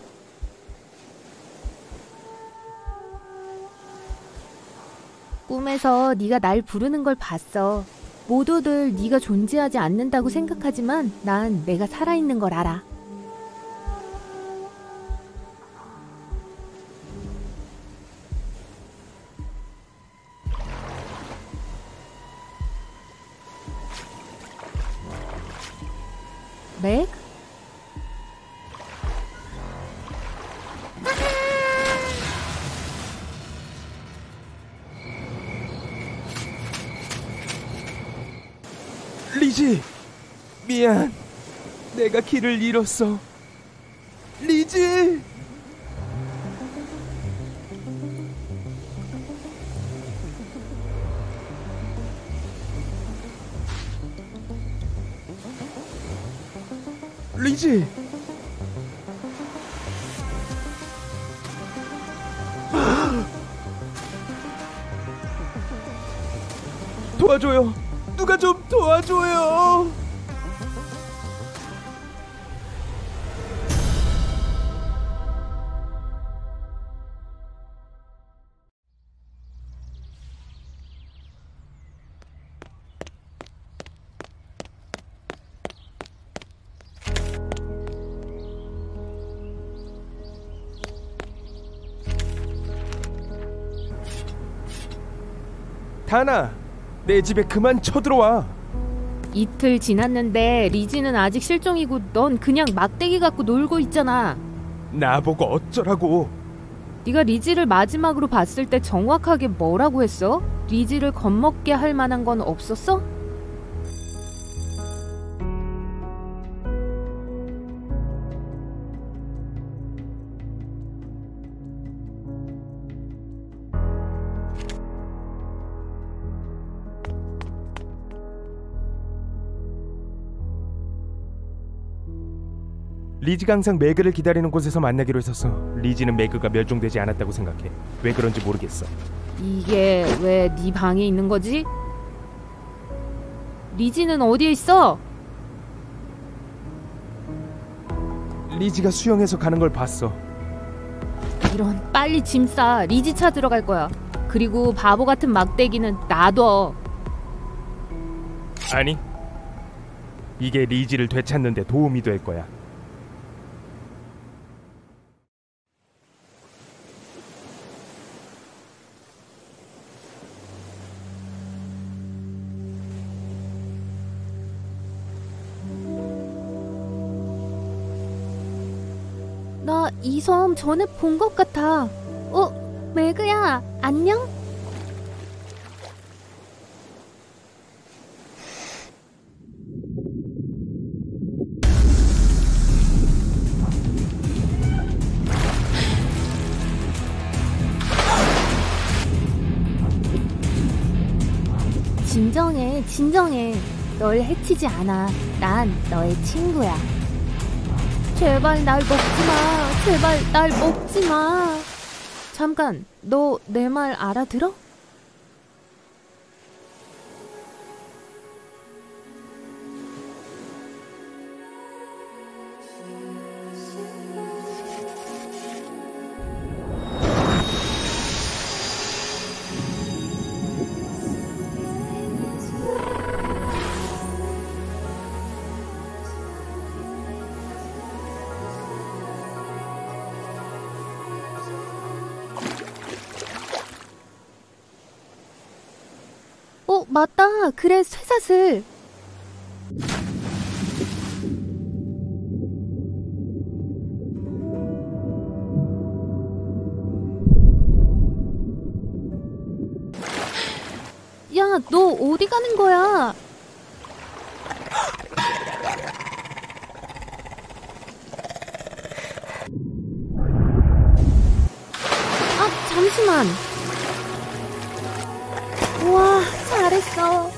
꿈에서 네가 날 부르는 걸 봤어. 모두들 네가 존재하지 않는다고 생각하지만 난 내가 살아있는 걸 알아. 맥? 리지! 미안. 내가 길을 잃었어. 리지! 리지! 도와줘요. 누가 좀 도와줘요. 다나, 내 집에 그만 쳐들어와. 이틀 지났는데 리지는 아직 실종이고 넌 그냥 막대기 갖고 놀고 있잖아. 나보고 어쩌라고. 네가 리지를 마지막으로 봤을 때 정확하게 뭐라고 했어? 리지를 겁먹게 할 만한 건 없었어? 리지가 항상 매그를 기다리는 곳에서 만나기로 했었어. 리지는 매그가 멸종되지 않았다고 생각해. 왜 그런지 모르겠어. 이게 왜 네 방에 있는 거지? 리지는 어디에 있어? 리지가 수영해서 가는 걸 봤어. 이런, 빨리 짐 싸. 리지 찾으러 갈 거야. 그리고 바보 같은 막대기는 놔둬. 아니, 이게 리지를 되찾는 데 도움이 될 거야. 나 이 섬 전에 본 것 같아. 매그야, 안녕? 진정해. 널 해치지 않아. 난 너의 친구야. 제발 날 먹지 마. 잠깐, 너 내 말 알아들어? 맞다. 그래, 쇠사슬. 야, 너 어디 가는 거야? 잠시만. 우와, 잘했어.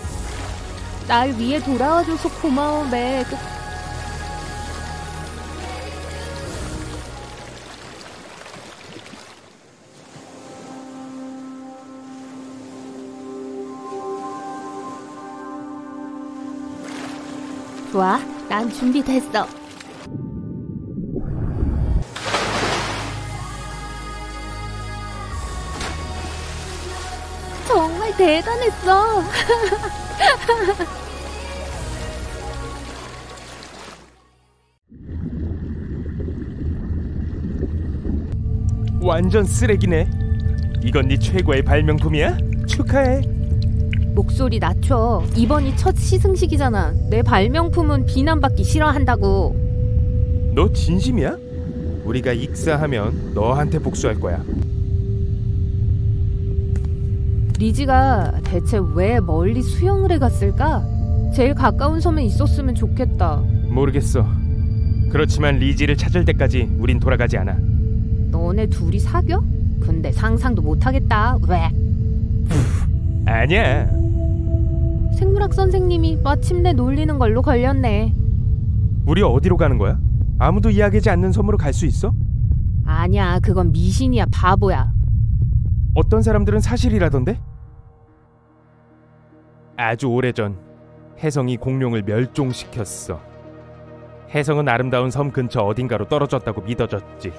날 위해 돌아와줘서 고마워, 맥. 좋아, 난 준비됐어. 정말 대단했어. 완전 쓰레기네. 이건 네 최고의 발명품이야? 축하해. 목소리 낮춰. 이번이 첫 시승식이잖아. 내 발명품은 비난받기 싫어한다고. 너 진심이야? 우리가 익사하면 너한테 복수할 거야. 리지가 대체 왜 멀리 수영을 해갔을까? 제일 가까운 섬에 있었으면 좋겠다. 모르겠어. 그렇지만 리지를 찾을 때까지 우린 돌아가지 않아. 너네 둘이 사겨? 근데 상상도 못하겠다. 왜? 아니야. 생물학 선생님이 마침내 놀리는 걸로 걸렸네. 우리 어디로 가는 거야? 아무도 이야기하지 않는 섬으로 갈 수 있어? 아니야, 그건 미신이야, 바보야. 어떤 사람들은 사실이라던데? 아주 오래전 혜성이 공룡을 멸종시켰어. 혜성은 아름다운 섬 근처 어딘가로 떨어졌다고 믿어졌지.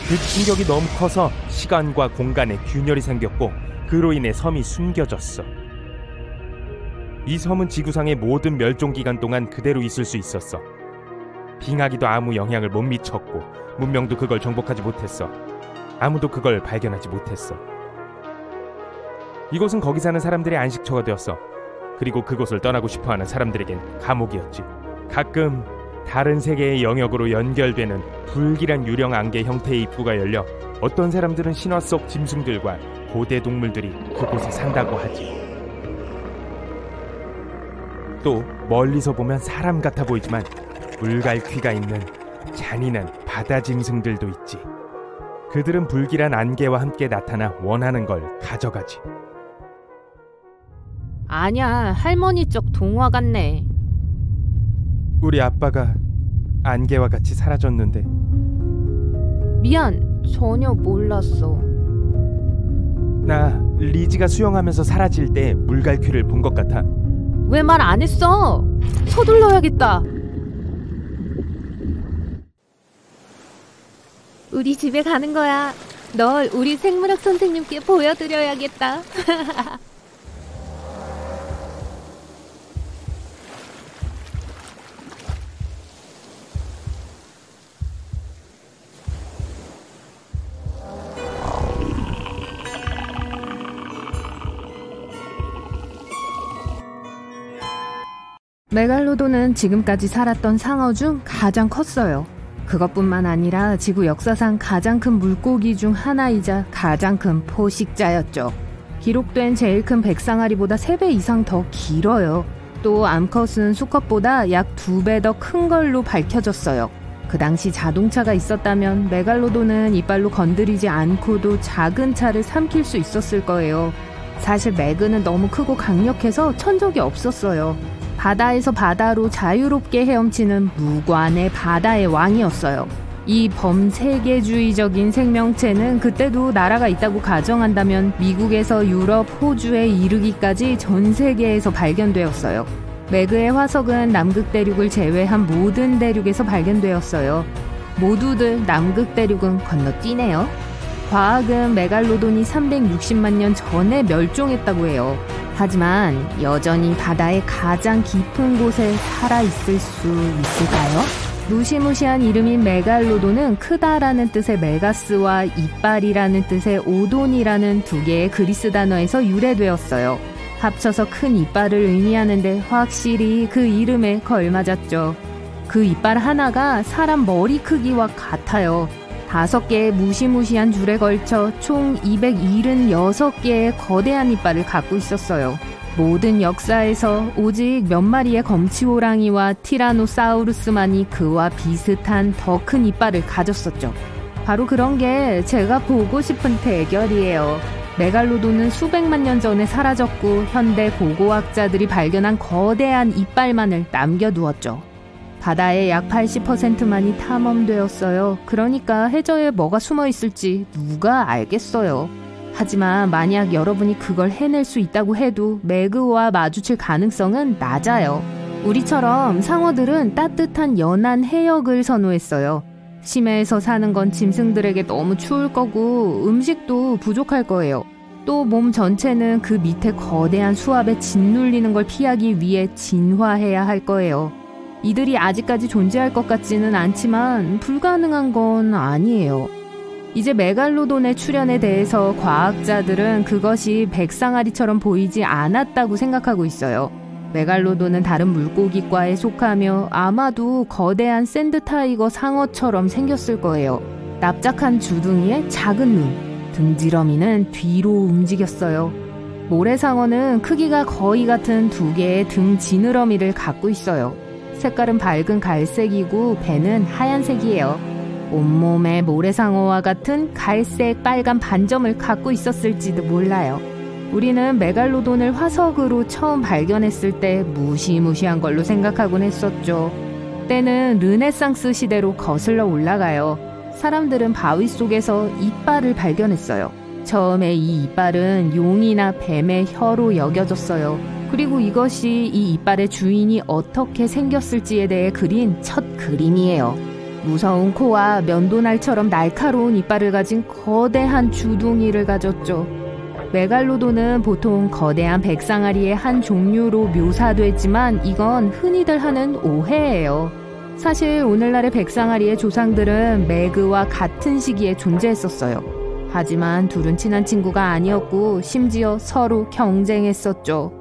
그 충격이 너무 커서 시간과 공간에 균열이 생겼고 그로 인해 섬이 숨겨졌어. 이 섬은 지구상의 모든 멸종기간 동안 그대로 있을 수 있었어. 빙하기도 아무 영향을 못 미쳤고 문명도 그걸 정복하지 못했어. 아무도 그걸 발견하지 못했어. 이곳은 거기 사는 사람들의 안식처가 되었어. 그리고 그곳을 떠나고 싶어하는 사람들에겐 감옥이었지. 가끔 다른 세계의 영역으로 연결되는 불길한 유령 안개 형태의 입구가 열려 어떤 사람들은 신화 속 짐승들과 고대 동물들이 그곳에 산다고 하지. 또 멀리서 보면 사람 같아 보이지만 물갈퀴가 있는 잔인한 바다 짐승들도 있지. 그들은 불길한 안개와 함께 나타나 원하는 걸 가져가지. 아니야, 할머니 쪽 동화 같네. 우리 아빠가 안개와 같이 사라졌는데. 미안, 전혀 몰랐어. 나 리지가 수영하면서 사라질 때 물갈퀴를 본 것 같아. 왜 말 안 했어? 서둘러야겠다. 우리 집에 가는 거야. 널 우리 생물학 선생님께 보여드려야겠다. 메갈로돈은 지금까지 살았던 상어 중 가장 컸어요. 그것뿐만 아니라 지구 역사상 가장 큰 물고기 중 하나이자 가장 큰 포식자였죠. 기록된 제일 큰 백상아리보다 3배 이상 더 길어요. 또 암컷은 수컷보다 약 2배 더 큰 걸로 밝혀졌어요. 그 당시 자동차가 있었다면 메갈로돈은 이빨로 건드리지 않고도 작은 차를 삼킬 수 있었을 거예요. 사실 매그는 너무 크고 강력해서 천적이 없었어요. 바다에서 바다로 자유롭게 헤엄치는 무관의 바다의 왕이었어요. 이 범세계주의적인 생명체는 그때도 나라가 있다고 가정한다면 미국에서 유럽, 호주에 이르기까지 전 세계에서 발견되었어요. 매그의 화석은 남극 대륙을 제외한 모든 대륙에서 발견되었어요. 모두들 남극 대륙은 건너뛰네요. 과학은 메갈로돈이 360만 년 전에 멸종했다고 해요. 하지만 여전히 바다의 가장 깊은 곳에 살아있을 수 있을까요? 무시무시한 이름인 메갈로돈은 크다라는 뜻의 메가스와 이빨이라는 뜻의 오돈이라는 2개의 그리스 단어에서 유래되었어요. 합쳐서 큰 이빨을 의미하는데 확실히 그 이름에 걸맞았죠. 그 이빨 하나가 사람 머리 크기와 같아요. 5개의 무시무시한 줄에 걸쳐 총 276개의 거대한 이빨을 갖고 있었어요. 모든 역사에서 오직 몇 마리의 검치호랑이와 티라노사우루스만이 그와 비슷한 더 큰 이빨을 가졌었죠. 바로 그런 게 제가 보고 싶은 대결이에요. 메갈로돈은 수백만 년 전에 사라졌고 현대 고고학자들이 발견한 거대한 이빨만을 남겨두었죠. 바다의 약 80%만이 탐험되었어요. 그러니까 해저에 뭐가 숨어 있을지 누가 알겠어요. 하지만 만약 여러분이 그걸 해낼 수 있다고 해도 매그와 마주칠 가능성은 낮아요. 우리처럼 상어들은 따뜻한 연한 해역을 선호했어요. 심해에서 사는 건 짐승들에게 너무 추울 거고 음식도 부족할 거예요. 또 몸 전체는 그 밑에 거대한 수압에 짓눌리는 걸 피하기 위해 진화해야 할 거예요. 이들이 아직까지 존재할 것 같지는 않지만 불가능한 건 아니에요. 이제 메갈로돈의 출현에 대해서 과학자들은 그것이 백상아리처럼 보이지 않았다고 생각하고 있어요. 메갈로돈은 다른 물고기과에 속하며 아마도 거대한 샌드타이거 상어처럼 생겼을 거예요. 납작한 주둥이에 작은 눈, 등지러미는 뒤로 움직였어요. 모래상어는 크기가 거의 같은 2개의 등 지느러미를 갖고 있어요. 색깔은 밝은 갈색이고 배는 하얀색이에요. 온몸에 모래상어와 같은 갈색, 빨간 반점을 갖고 있었을지도 몰라요. 우리는 메갈로돈을 화석으로 처음 발견했을 때 무시무시한 걸로 생각하곤 했었죠. 때는 르네상스 시대로 거슬러 올라가요. 사람들은 바위 속에서 이빨을 발견했어요. 처음에 이 이빨은 용이나 뱀의 혀로 여겨졌어요. 그리고 이것이 이 이빨의 주인이 어떻게 생겼을지에 대해 그린 첫 그림이에요. 무서운 코와 면도날처럼 날카로운 이빨을 가진 거대한 주둥이를 가졌죠. 메갈로돈은 보통 거대한 백상아리의 한 종류로 묘사되지만 이건 흔히들 하는 오해예요. 사실 오늘날의 백상아리의 조상들은 매그와 같은 시기에 존재했었어요. 하지만 둘은 친한 친구가 아니었고 심지어 서로 경쟁했었죠.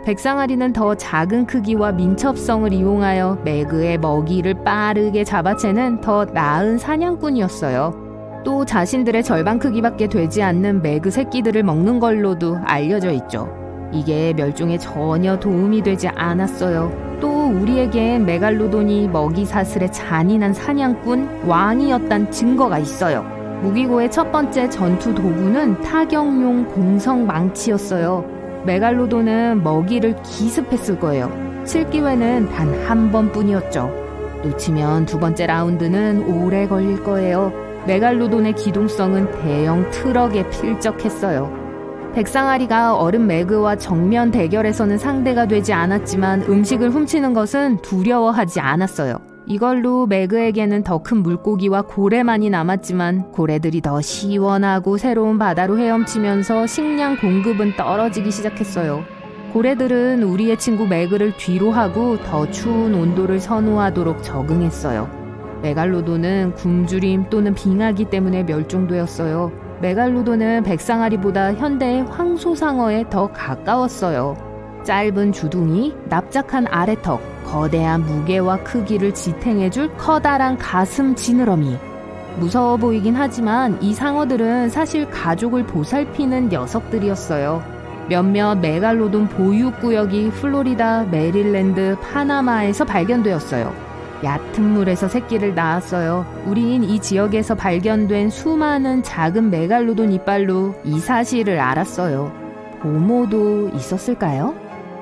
백상아리는 더 작은 크기와 민첩성을 이용하여 매그의 먹이를 빠르게 잡아채는 더 나은 사냥꾼이었어요. 또 자신들의 절반 크기밖에 되지 않는 매그 새끼들을 먹는 걸로도 알려져 있죠. 이게 멸종에 전혀 도움이 되지 않았어요. 또 우리에겐 메갈로돈이 먹이 사슬의 잔인한 사냥꾼, 왕이었단 증거가 있어요. 무기고의 첫 번째 전투 도구는 타격용 공성 망치였어요. 메갈로돈은 먹이를 기습했을 거예요. 칠 기회는 단 한 번뿐이었죠. 놓치면 2번째 라운드는 오래 걸릴 거예요. 메갈로돈의 기동성은 대형 트럭에 필적했어요. 백상아리가 어른 매그와 정면 대결에서는 상대가 되지 않았지만 음식을 훔치는 것은 두려워하지 않았어요. 이걸로 매그에게는 더 큰 물고기와 고래만이 남았지만 고래들이 더 시원하고 새로운 바다로 헤엄치면서 식량 공급은 떨어지기 시작했어요. 고래들은 우리의 친구 매그를 뒤로 하고 더 추운 온도를 선호하도록 적응했어요. 메갈로돈은 굶주림 또는 빙하기 때문에 멸종되었어요. 메갈로돈은 백상아리보다 현대의 황소상어에 더 가까웠어요. 짧은 주둥이, 납작한 아래턱, 거대한 무게와 크기를 지탱해줄 커다란 가슴 지느러미. 무서워 보이긴 하지만 이 상어들은 사실 가족을 보살피는 녀석들이었어요. 몇몇 메갈로돈 보유구역이 플로리다, 메릴랜드, 파나마에서 발견되었어요. 얕은 물에서 새끼를 낳았어요. 우린 이 지역에서 발견된 수많은 작은 메갈로돈 이빨로 이 사실을 알았어요. 보모도 있었을까요?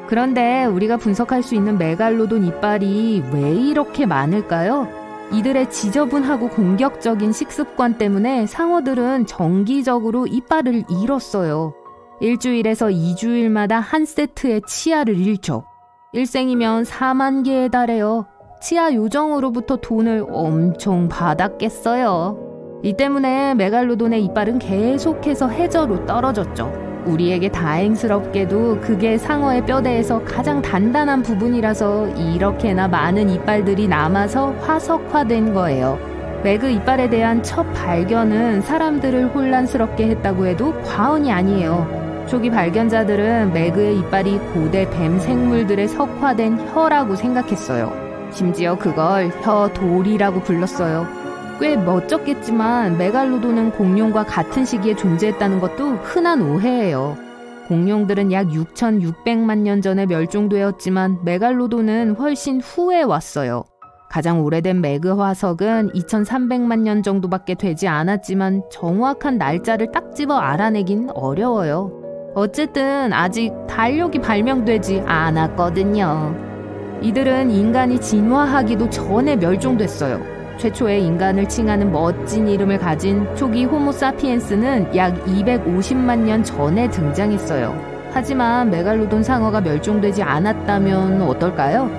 그런데 우리가 분석할 수 있는 메갈로돈 이빨이 왜 이렇게 많을까요? 이들의 지저분하고 공격적인 식습관 때문에 상어들은 정기적으로 이빨을 잃었어요. 1주일에서 2주일마다 한 세트의 치아를 잃죠. 일생이면 4만 개에 달해요. 치아 요정으로부터 돈을 엄청 받았겠어요. 이 때문에 메갈로돈의 이빨은 계속해서 해저로 떨어졌죠. 우리에게 다행스럽게도 그게 상어의 뼈대에서 가장 단단한 부분이라서 이렇게나 많은 이빨들이 남아서 화석화된 거예요. 매그 이빨에 대한 첫 발견은 사람들을 혼란스럽게 했다고 해도 과언이 아니에요. 초기 발견자들은 매그의 이빨이 고대 뱀 생물들의 석화된 혀라고 생각했어요. 심지어 그걸 혀돌이라고 불렀어요. 꽤 멋졌겠지만 메갈로돈은 공룡과 같은 시기에 존재했다는 것도 흔한 오해예요. 공룡들은 약 6,600만 년 전에 멸종되었지만 메갈로돈은 훨씬 후에 왔어요. 가장 오래된 매그 화석은 2,300만 년 정도밖에 되지 않았지만 정확한 날짜를 딱 집어 알아내긴 어려워요. 어쨌든 아직 달력이 발명되지 않았거든요. 이들은 인간이 진화하기도 전에 멸종됐어요. 최초의 인간을 칭하는 멋진 이름을 가진 초기 호모사피엔스는 약 250만 년 전에 등장했어요. 하지만 메갈로돈 상어가 멸종되지 않았다면 어떨까요?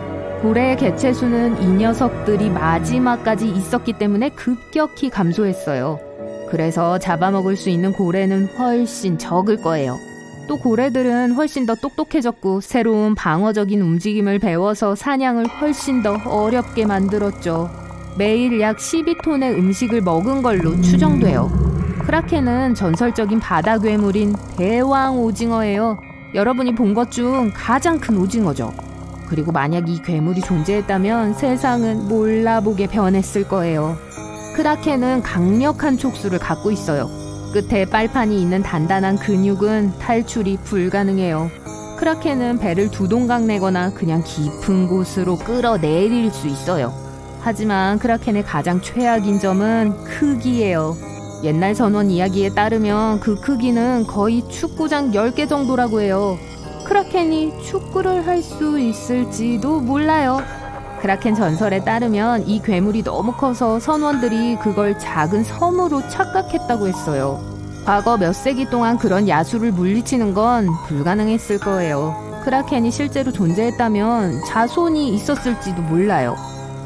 고래의 개체수는 이 녀석들이 마지막까지 있었기 때문에 급격히 감소했어요. 그래서 잡아먹을 수 있는 고래는 훨씬 적을 거예요. 또 고래들은 훨씬 더 똑똑해졌고 새로운 방어적인 움직임을 배워서 사냥을 훨씬 더 어렵게 만들었죠. 매일 약 12톤의 음식을 먹은 걸로 추정돼요. 크라켄은 전설적인 바다 괴물인 대왕 오징어예요. 여러분이 본 것 중 가장 큰 오징어죠. 그리고 만약 이 괴물이 존재했다면 세상은 몰라보게 변했을 거예요. 크라켄은 강력한 촉수를 갖고 있어요. 끝에 빨판이 있는 단단한 근육은 탈출이 불가능해요. 크라켄은 배를 두 동강 내거나 그냥 깊은 곳으로 끌어내릴 수 있어요. 하지만 크라켄의 가장 최악인 점은 크기예요. 옛날 선원 이야기에 따르면 그 크기는 거의 축구장 10개 정도라고 해요. 크라켄이 축구를 할 수 있을지도 몰라요. 크라켄 전설에 따르면 이 괴물이 너무 커서 선원들이 그걸 작은 섬으로 착각했다고 했어요. 과거 몇 세기 동안 그런 야수를 물리치는 건 불가능했을 거예요. 크라켄이 실제로 존재했다면 자손이 있었을지도 몰라요.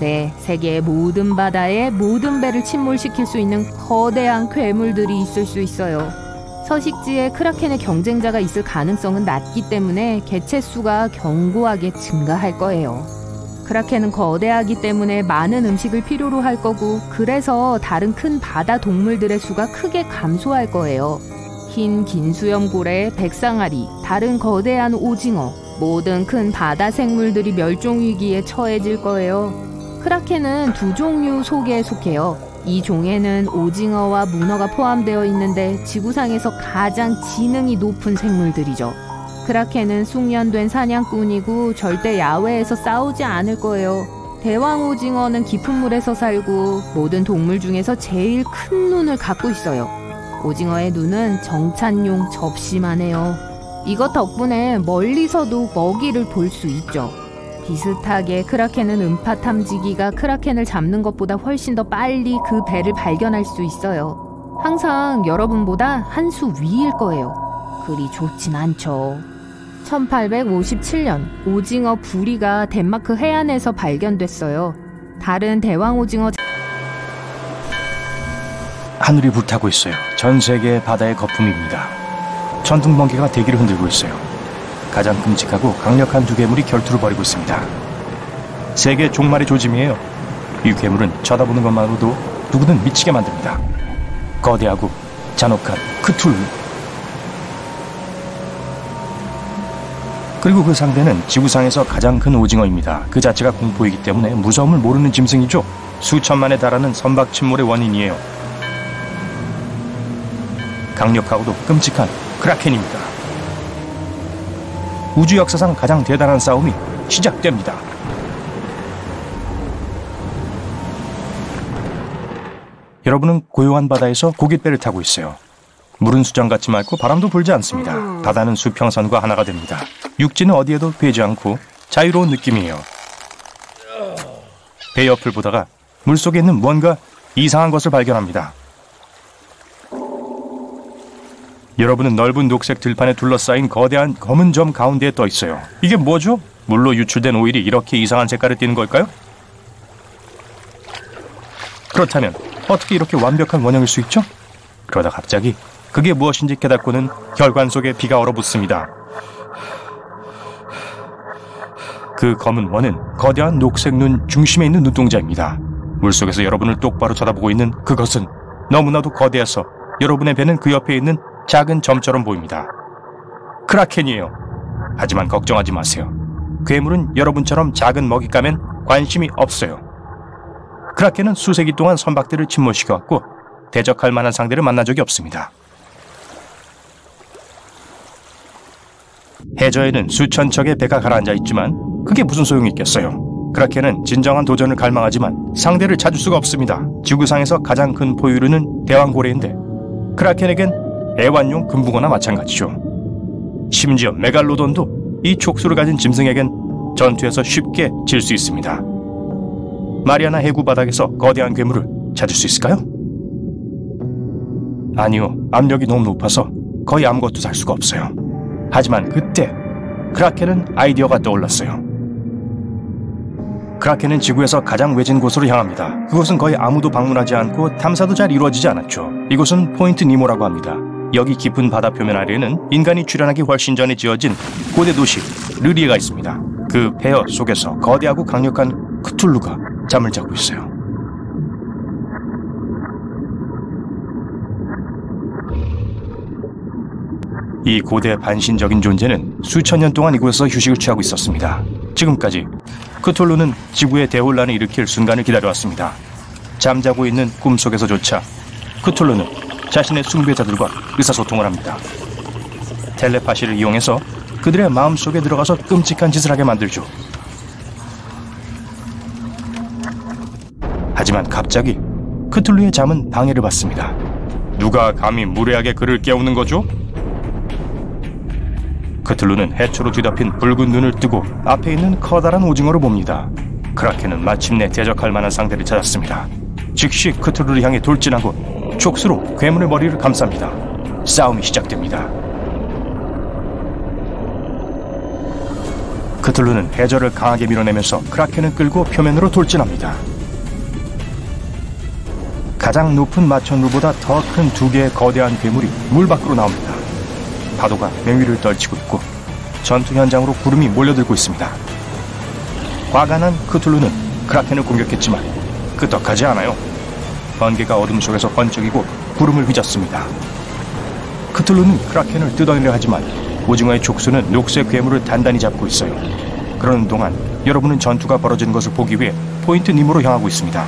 네, 세계의 모든 바다에 모든 배를 침몰시킬 수 있는 거대한 괴물들이 있을 수 있어요. 서식지에 크라켄의 경쟁자가 있을 가능성은 낮기 때문에 개체수가 견고하게 증가할 거예요. 크라켄은 거대하기 때문에 많은 음식을 필요로 할 거고 그래서 다른 큰 바다 동물들의 수가 크게 감소할 거예요. 흰 긴수염고래, 백상아리, 다른 거대한 오징어, 모든 큰 바다 생물들이 멸종위기에 처해질 거예요. 크라켄은 두 종류 속에 속해요. 이 종에는 오징어와 문어가 포함되어 있는데 지구상에서 가장 지능이 높은 생물들이죠. 크라켄은 숙련된 사냥꾼이고 절대 야외에서 싸우지 않을 거예요. 대왕 오징어는 깊은 물에서 살고 모든 동물 중에서 제일 큰 눈을 갖고 있어요. 오징어의 눈은 정찬용 접시만 해요. 이것 덕분에 멀리서도 먹이를 볼 수 있죠. 비슷하게 크라켄은 음파 탐지기가 크라켄을 잡는 것보다 훨씬 더 빨리 그 배를 발견할 수 있어요. 항상 여러분보다 한 수 위일 거예요. 그리 좋진 않죠. 1857년 오징어 부리가 덴마크 해안에서 발견됐어요. 다른 대왕 오징어 하늘이 불타고 있어요. 전 세계의 바다의 거품입니다. 천둥 번개가 대기를 흔들고 있어요. 가장 끔찍하고 강력한 두 괴물이 결투를 벌이고 있습니다. 세계 종말의 조짐이에요. 이 괴물은 쳐다보는 것만으로도 누구든 미치게 만듭니다. 거대하고 잔혹한 크툴루. 그리고 그 상대는 지구상에서 가장 큰 오징어입니다. 그 자체가 공포이기 때문에 무서움을 모르는 짐승이죠. 수천만에 달하는 선박 침몰의 원인이에요. 강력하고도 끔찍한 크라켄입니다. 우주 역사상 가장 대단한 싸움이 시작됩니다. 여러분은 고요한 바다에서 고깃배를 타고 있어요. 물은 수정같이 맑고 바람도 불지 않습니다. 바다는 수평선과 하나가 됩니다. 육지는 어디에도 배지 않고 자유로운 느낌이에요. 배 옆을 보다가 물속에 있는 뭔가 이상한 것을 발견합니다. 여러분은 넓은 녹색 들판에 둘러싸인 거대한 검은 점 가운데에 떠 있어요. 이게 뭐죠? 물로 유출된 오일이 이렇게 이상한 색깔을 띠는 걸까요? 그렇다면 어떻게 이렇게 완벽한 원형일 수 있죠? 그러다 갑자기 그게 무엇인지 깨닫고는 혈관 속에 피가 얼어붙습니다. 그 검은 원은 거대한 녹색 눈 중심에 있는 눈동자입니다. 물속에서 여러분을 똑바로 쳐다보고 있는 그것은 너무나도 거대해서 여러분의 배는 그 옆에 있는 작은 점처럼 보입니다. 크라켄이에요. 하지만 걱정하지 마세요. 괴물은 여러분처럼 작은 먹잇감엔 관심이 없어요. 크라켄은 수세기 동안 선박들을 침몰시켜왔고 대적할 만한 상대를 만난 적이 없습니다. 해저에는 수천 척의 배가 가라앉아 있지만 그게 무슨 소용이 있겠어요. 크라켄은 진정한 도전을 갈망하지만 상대를 찾을 수가 없습니다. 지구상에서 가장 큰 포유류는 대왕고래인데 크라켄에겐 애완용 금붕어나 마찬가지죠. 심지어 메갈로돈도 이 촉수를 가진 짐승에겐 전투에서 쉽게 질 수 있습니다. 마리아나 해구 바닥에서 거대한 괴물을 찾을 수 있을까요? 아니요, 압력이 너무 높아서 거의 아무것도 살 수가 없어요. 하지만 그때 크라켄은 아이디어가 떠올랐어요. 크라켄은 지구에서 가장 외진 곳으로 향합니다. 그곳은 거의 아무도 방문하지 않고 탐사도 잘 이루어지지 않았죠. 이곳은 포인트 니모라고 합니다. 여기 깊은 바다 표면 아래에는 인간이 출현하기 훨씬 전에 지어진 고대 도시 르리에가 있습니다. 그 폐허 속에서 거대하고 강력한 크툴루가 잠을 자고 있어요. 이 고대 반신적인 존재는 수천 년 동안 이곳에서 휴식을 취하고 있었습니다. 지금까지 크툴루는 지구의 대혼란을 일으킬 순간을 기다려왔습니다. 잠자고 있는 꿈속에서조차 크툴루는 자신의 숭배자들과 의사소통을 합니다. 텔레파시를 이용해서 그들의 마음속에 들어가서 끔찍한 짓을 하게 만들죠. 하지만 갑자기 크툴루의 잠은 방해를 받습니다. 누가 감히 무례하게 그를 깨우는 거죠? 크툴루는 해초로 뒤덮인 붉은 눈을 뜨고 앞에 있는 커다란 오징어를 봅니다. 크라켄은 마침내 대적할 만한 상대를 찾았습니다. 즉시 크툴루를 향해 돌진하고 촉수로 괴물의 머리를 감쌉니다. 싸움이 시작됩니다. 크툴루는 해저를 강하게 밀어내면서 크라켄을 끌고 표면으로 돌진합니다. 가장 높은 마천루보다 더 큰 두 개의 거대한 괴물이 물 밖으로 나옵니다. 파도가 맹위를 떨치고 있고 전투 현장으로 구름이 몰려들고 있습니다. 화가 난 크툴루는 크라켄을 공격했지만 끄떡하지 않아요. 번개가 어둠 속에서 번쩍이고 구름을 휘젓습니다. 크툴루는 크라켄을 뜯어내려 하지만 오징어의 촉수는 녹색 괴물을 단단히 잡고 있어요. 그러는 동안 여러분은 전투가 벌어지는 것을 보기 위해 포인트 니모로 향하고 있습니다.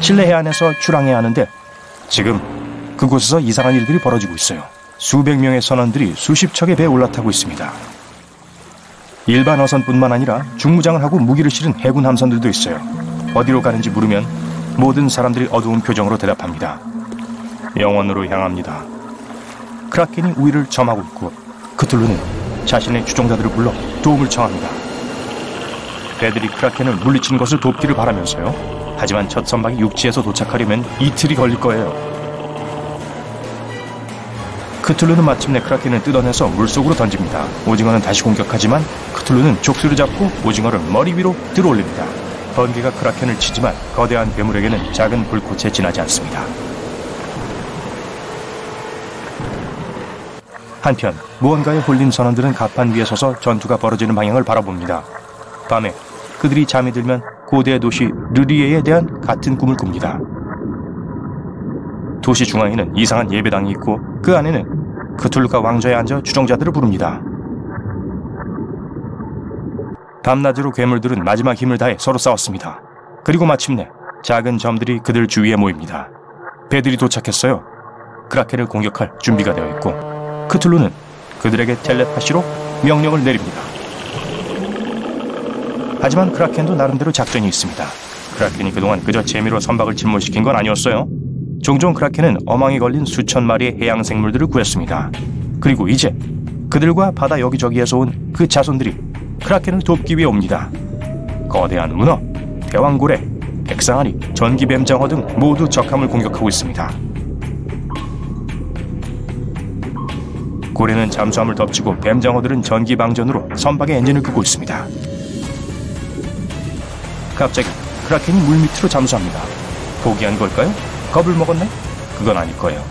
칠레 해안에서 출항해야 하는데 지금 그곳에서 이상한 일들이 벌어지고 있어요. 수백 명의 선원들이 수십 척의 배에 올라타고 있습니다. 일반 어선뿐만 아니라 중무장을 하고 무기를 실은 해군 함선들도 있어요. 어디로 가는지 물으면 모든 사람들이 어두운 표정으로 대답합니다. 영원으로 향합니다. 크라켄이 우위를 점하고 있고 크툴루는 자신의 추종자들을 불러 도움을 청합니다. 배들이 크라켄을 물리치는 것을 돕기를 바라면서요. 하지만 첫 선박이 육지에서 도착하려면 이틀이 걸릴 거예요. 크툴루는 마침내 크라켄을 뜯어내서 물속으로 던집니다. 오징어는 다시 공격하지만 크툴루는 족수를 잡고 오징어를 머리 위로 들어올립니다. 번개가 크라켄을 치지만 거대한 괴물에게는 작은 불꽃에 지나지 않습니다. 한편 무언가에 홀린 선원들은 갑판 위에 서서 전투가 벌어지는 방향을 바라봅니다. 밤에 그들이 잠이 들면 고대 도시 르리에에 대한 같은 꿈을 꿉니다. 도시 중앙에는 이상한 예배당이 있고 그 안에는 크툴루가 왕좌에 앉아 추종자들을 부릅니다. 밤낮으로 괴물들은 마지막 힘을 다해 서로 싸웠습니다. 그리고 마침내 작은 점들이 그들 주위에 모입니다. 배들이 도착했어요. 크라켄을 공격할 준비가 되어 있고 크툴루는 그들에게 텔레파시로 명령을 내립니다. 하지만 크라켄도 나름대로 작전이 있습니다. 크라켄이 그동안 그저 재미로 선박을 침몰시킨 건 아니었어요. 종종 크라켄은 어망에 걸린 수천 마리의 해양 생물들을 구했습니다. 그리고 이제 그들과 바다 여기저기에서 온 그 자손들이 크라켄을 돕기 위해 옵니다. 거대한 문어, 대왕고래, 백상아리, 전기뱀장어 등 모두 적함을 공격하고 있습니다. 고래는 잠수함을 덮치고 뱀장어들은 전기방전으로 선박의 엔진을 끄고 있습니다. 갑자기 크라켄이 물밑으로 잠수합니다. 포기한 걸까요? 겁을 먹었네? 그건 아닐 거예요.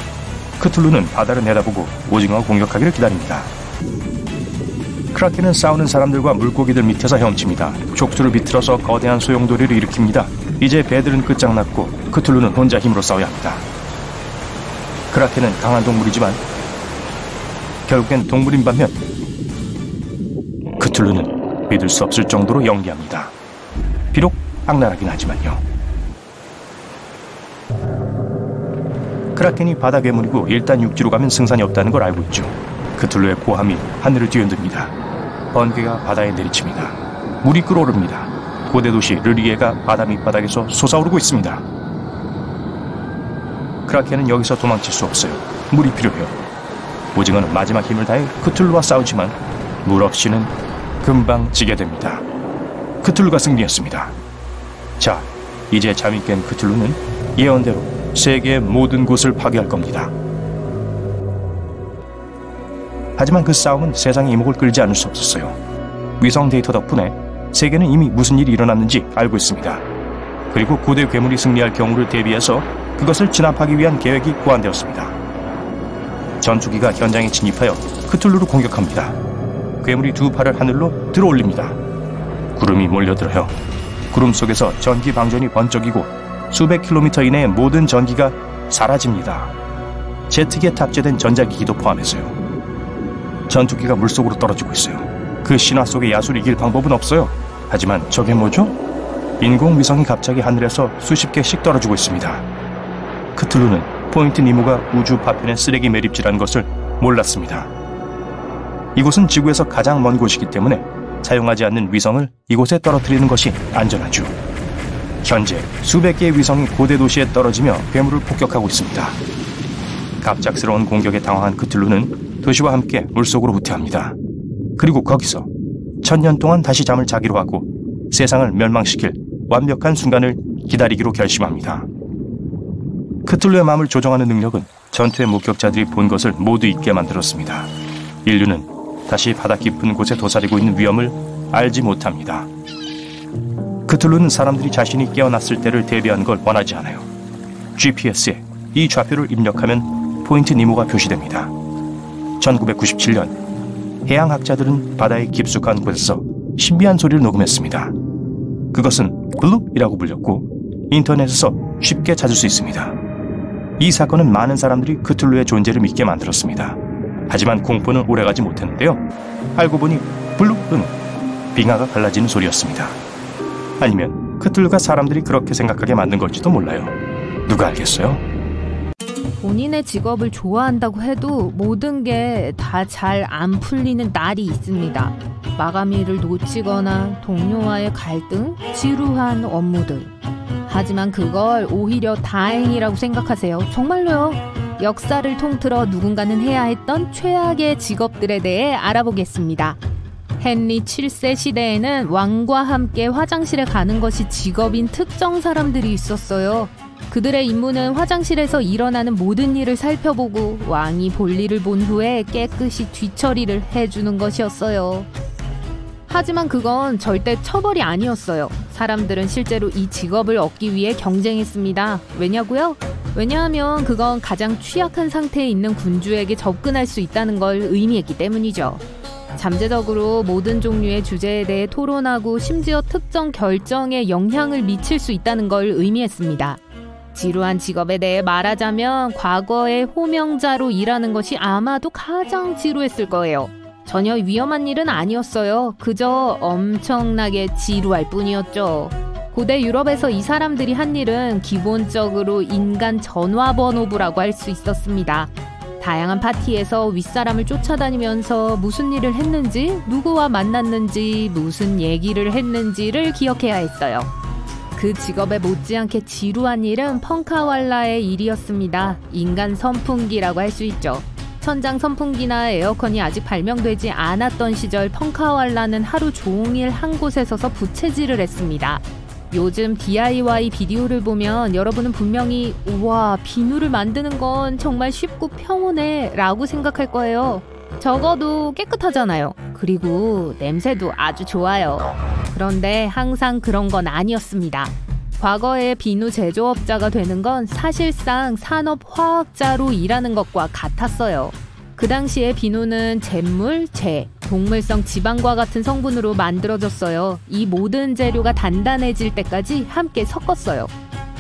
크툴루는 바다를 내다보고 오징어 공격하기를 기다립니다. 크라켄은 싸우는 사람들과 물고기들 밑에서 헤엄칩니다. 족투를 비틀어서 거대한 소용돌이를 일으킵니다. 이제 배들은 끝장났고 크툴루는 혼자 힘으로 싸워야 합니다. 크라켄은 강한 동물이지만 결국엔 동물인 반면 크툴루는 믿을 수 없을 정도로 영리합니다. 비록 악랄하긴 하지만요. 크라켄이 바다 괴물이고 일단 육지로 가면 승산이 없다는 걸 알고 있죠. 크툴루의 고함이 하늘을 뒤흔듭니다. 번개가 바다에 내리칩니다. 물이 끓어오릅니다. 고대 도시 르리에가 바다 밑바닥에서 솟아오르고 있습니다. 크라켄은 여기서 도망칠 수 없어요. 물이 필요해요. 오징어는 마지막 힘을 다해 크툴루와 싸우지만 물 없이는 금방 지게 됩니다. 크툴루가 승리했습니다. 자, 이제 잠이 깬 크툴루는 예언대로 세계의 모든 곳을 파괴할 겁니다. 하지만 그 싸움은 세상의 이목을 끌지 않을 수 없었어요. 위성 데이터 덕분에 세계는 이미 무슨 일이 일어났는지 알고 있습니다. 그리고 고대 괴물이 승리할 경우를 대비해서 그것을 진압하기 위한 계획이 고안되었습니다. 전투기가 현장에 진입하여 크툴루를 공격합니다. 괴물이 두 팔을 하늘로 들어올립니다. 구름이 몰려들어요. 구름 속에서 전기 방전이 번쩍이고 수백 킬로미터 이내의 모든 전기가 사라집니다. 제트기에 탑재된 전자기기도 포함해서요. 전투기가 물속으로 떨어지고 있어요. 그 신화 속의 야수를 이길 방법은 없어요. 하지만 저게 뭐죠? 인공위성이 갑자기 하늘에서 수십 개씩 떨어지고 있습니다. 크툴루는 포인트 니모가 우주 파편의 쓰레기 매립지라는 것을 몰랐습니다. 이곳은 지구에서 가장 먼 곳이기 때문에 사용하지 않는 위성을 이곳에 떨어뜨리는 것이 안전하죠. 현재 수백 개의 위성이 고대 도시에 떨어지며 괴물을 폭격하고 있습니다. 갑작스러운 공격에 당황한 크툴루는 도시와 함께 물속으로 후퇴합니다. 그리고 거기서 1000년 동안 다시 잠을 자기로 하고 세상을 멸망시킬 완벽한 순간을 기다리기로 결심합니다. 크툴루의 마음을 조정하는 능력은 전투의 목격자들이 본 것을 모두 잊게 만들었습니다. 인류는 다시 바다 깊은 곳에 도사리고 있는 위험을 알지 못합니다. 크툴루는 사람들이 자신이 깨어났을 때를 대비하는 걸 원하지 않아요. GPS에 이 좌표를 입력하면 포인트 니모가 표시됩니다. 1997년 해양학자들은 바다의 깊숙한 곳에서 신비한 소리를 녹음했습니다. 그것은 블룹이라고 불렸고 인터넷에서 쉽게 찾을 수 있습니다. 이 사건은 많은 사람들이 크툴루의 존재를 믿게 만들었습니다. 하지만 공포는 오래가지 못했는데요. 알고 보니 블룹은 빙하가 갈라지는 소리였습니다. 아니면 크툴루가 사람들이 그렇게 생각하게 만든 걸지도 몰라요. 누가 알겠어요? 본인의 직업을 좋아한다고 해도 모든 게 다 잘 안 풀리는 날이 있습니다. 마감일을 놓치거나 동료와의 갈등, 지루한 업무들. 하지만 그걸 오히려 다행이라고 생각하세요. 정말로요. 역사를 통틀어 누군가는 해야 했던 최악의 직업들에 대해 알아보겠습니다. 헨리 7세 시대에는 왕과 함께 화장실에 가는 것이 직업인 특정 사람들이 있었어요. 그들의 임무는 화장실에서 일어나는 모든 일을 살펴보고 왕이 볼일을 본 후에 깨끗이 뒤처리를 해주는 것이었어요. 하지만 그건 절대 처벌이 아니었어요. 사람들은 실제로 이 직업을 얻기 위해 경쟁했습니다. 왜냐고요? 왜냐하면 그건 가장 취약한 상태에 있는 군주에게 접근할 수 있다는 걸 의미했기 때문이죠. 잠재적으로 모든 종류의 주제에 대해 토론하고 심지어 특정 결정에 영향을 미칠 수 있다는 걸 의미했습니다. 지루한 직업에 대해 말하자면 과거의 호명자로 일하는 것이 아마도 가장 지루했을 거예요. 전혀 위험한 일은 아니었어요. 그저 엄청나게 지루할 뿐이었죠. 고대 유럽에서 이 사람들이 한 일은 기본적으로 인간 전화번호부라고 할 수 있었습니다. 다양한 파티에서 윗사람을 쫓아다니면서 무슨 일을 했는지, 누구와 만났는지, 무슨 얘기를 했는지를 기억해야 했어요. 그 직업에 못지않게 지루한 일은 펑카왈라의 일이었습니다. 인간 선풍기라고 할 수 있죠. 천장 선풍기나 에어컨이 아직 발명되지 않았던 시절 펑카왈라는 하루 종일 한 곳에 서서 부채질을 했습니다. 요즘 DIY 비디오를 보면 여러분은 분명히 우와, 비누를 만드는 건 정말 쉽고 평온해 라고 생각할 거예요. 적어도 깨끗하잖아요. 그리고 냄새도 아주 좋아요. 그런데 항상 그런 건 아니었습니다. 과거에 비누 제조업자가 되는 건 사실상 산업화학자로 일하는 것과 같았어요. 그 당시에 비누는 잿물, 재, 동물성 지방과 같은 성분으로 만들어졌어요. 이 모든 재료가 단단해질 때까지 함께 섞었어요.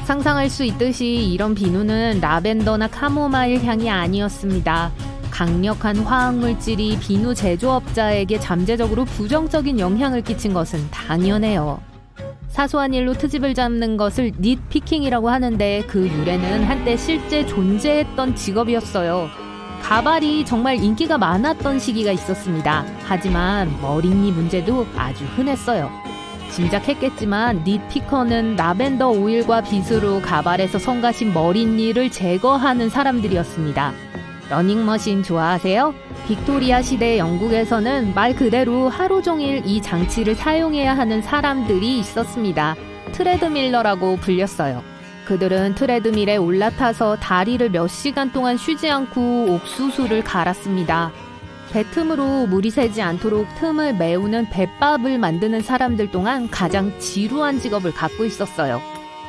상상할 수 있듯이 이런 비누는 라벤더나 카모마일 향이 아니었습니다. 강력한 화학물질이 비누 제조업자에게 잠재적으로 부정적인 영향을 끼친 것은 당연해요. 사소한 일로 트집을 잡는 것을 닛피킹이라고 하는데 그 유래는 한때 실제 존재했던 직업이었어요. 가발이 정말 인기가 많았던 시기가 있었습니다. 하지만 머리니 문제도 아주 흔했어요. 짐작했겠지만 닛피커는 라벤더 오일과 빗으로 가발에서 성가신 머리니를 제거하는 사람들이었습니다. 러닝머신 좋아하세요? 빅토리아 시대 영국에서는 말 그대로 하루 종일 이 장치를 사용해야 하는 사람들이 있었습니다. 트레드밀러라고 불렸어요. 그들은 트레드밀에 올라타서 다리를 몇 시간 동안 쉬지 않고 옥수수를 갈았습니다. 배 틈으로 물이 새지 않도록 틈을 메우는 뱃밥을 만드는 사람들 동안 가장 지루한 직업을 갖고 있었어요.